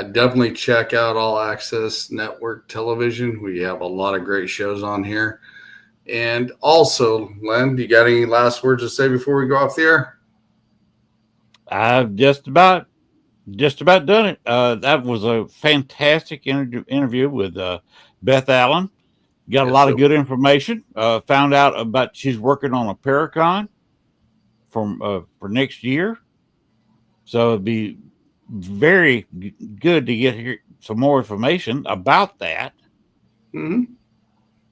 definitely check out All Access Network Television. We have a lot of great shows on here. And also, Len, you got any last words to say before we go off the air? I've just about done it. That was a fantastic interview with Beth Allen. Got a lot of good information. Found out about she's working on a Paracon for next year. So it'd be very good to get here some more information about that. Mm-hmm.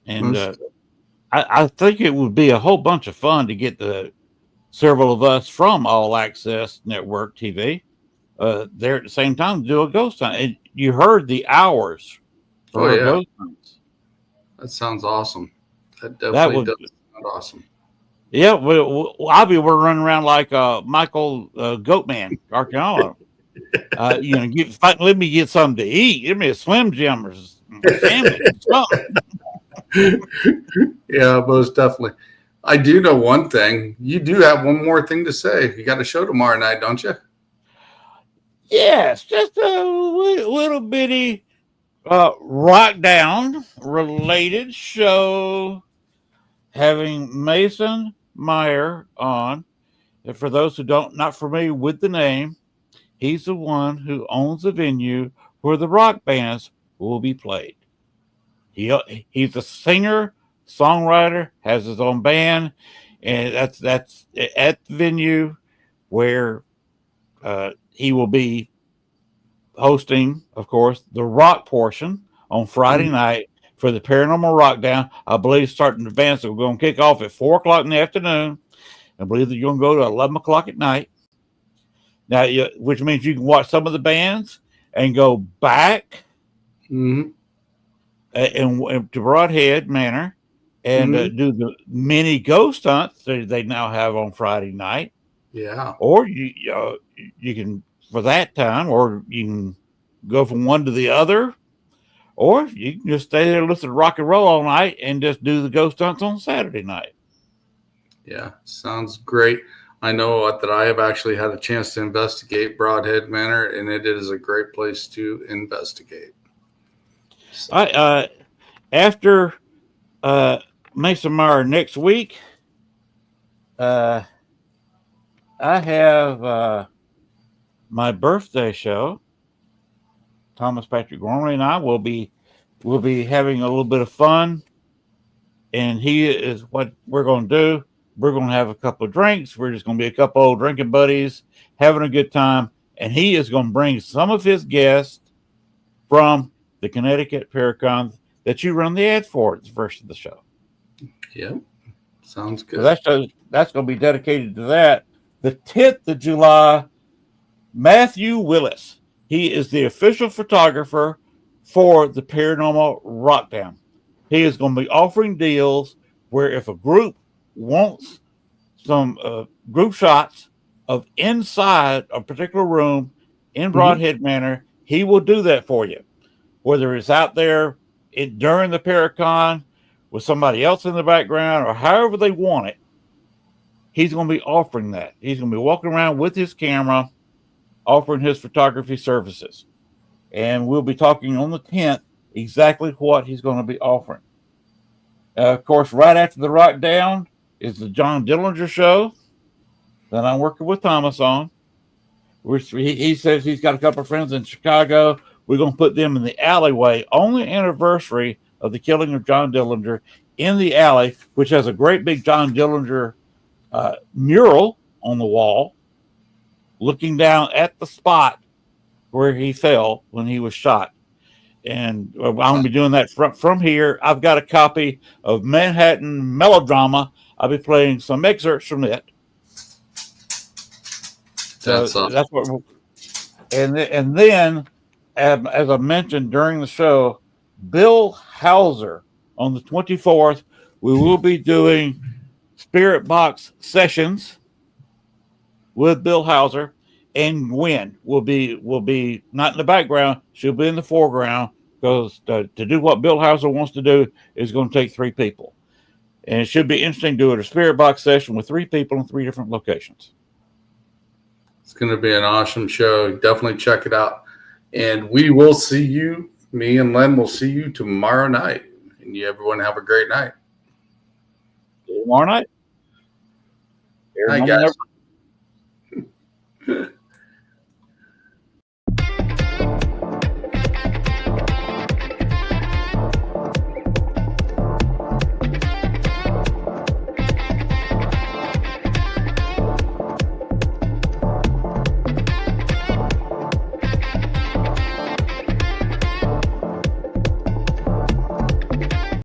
And I think it would be a whole bunch of fun to get several of us from All Access Network TV there at the same time to do a ghost hunt. And you heard the hours for a ghost hunt. That sounds awesome. That definitely does sound awesome. Yeah, I'll be running around like Michael Goatman, archaeologist. Let me get something to eat. Give me a Slim Jim or a sandwich. Yeah, most definitely. I do know one thing. You do have one more thing to say. You got a show tomorrow night, don't you? Yes, just a little bitty rock down related show having Mason Meyer on. And for those who not familiar with the name, he's the one who owns the venue where the rock bands will be played. He's a singer, songwriter, has his own band, and that's at the venue where he will be hosting, of course, the rock portion on Friday night for the Paranormal Rockdown. I believe starting advance, we're going to kick off at 4 o'clock in the afternoon. I believe that you're going to go to 11 o'clock at night. Now, which means you can watch some of the bands and go back and to Broadhead Manor and do the mini ghost hunts that they now have on Friday night. Yeah. Or you can, for that time, or you can go from one to the other, or you can just stay there and listen to rock and roll all night and just do the ghost hunts on Saturday night. Yeah, sounds great. I know that I have actually had a chance to investigate Broadhead Manor, and it is a great place to investigate. So. After Mason Meyer next week, I have my birthday show. Thomas Patrick Gormley and I will be having a little bit of fun, and he is what we're going to do. We're going to have a couple of drinks. We're just going to be a couple old drinking buddies having a good time, and he is going to bring some of his guests from the Connecticut Paracon that you run the ad for at the first of the show. Yeah, sounds good. So that's going to be dedicated to that. The 10th of July, Matthew Willis. He is the official photographer for the Paranormal Rockdown. He is going to be offering deals where if a group wants some group shots of inside a particular room in Broadhead Manor, he will do that for you. Whether it's out there during the Paracon with somebody else in the background or however they want it, he's going to be offering that. He's going to be walking around with his camera, offering his photography services. And we'll be talking on the 10th exactly what he's going to be offering. Of course, right after the Rockdown is the John Dillinger show that I'm working with Thomas on. He says he's got a couple of friends in Chicago. We're going to put them in the alleyway on the anniversary of the killing of John Dillinger in the alley, which has a great big John Dillinger mural on the wall looking down at the spot where he fell when he was shot. And I'm going to be doing that from here. I've got a copy of Manhattan Melodrama. I'll be playing some excerpts from it. That's awesome. That's what. And then, as I mentioned during the show, Bill Hauser on the 24th, we will be doing Spirit Box sessions with Bill Hauser, and Gwen will be not in the background; she'll be in the foreground because to do what Bill Hauser wants to do is going to take 3 people, and it should be interesting to do a Spirit Box session with 3 people in 3 different locations. It's going to be an awesome show. Definitely check it out. And we will see you. Me and Len will see you tomorrow night. And you everyone have a great night. Tomorrow night. Hi, guys.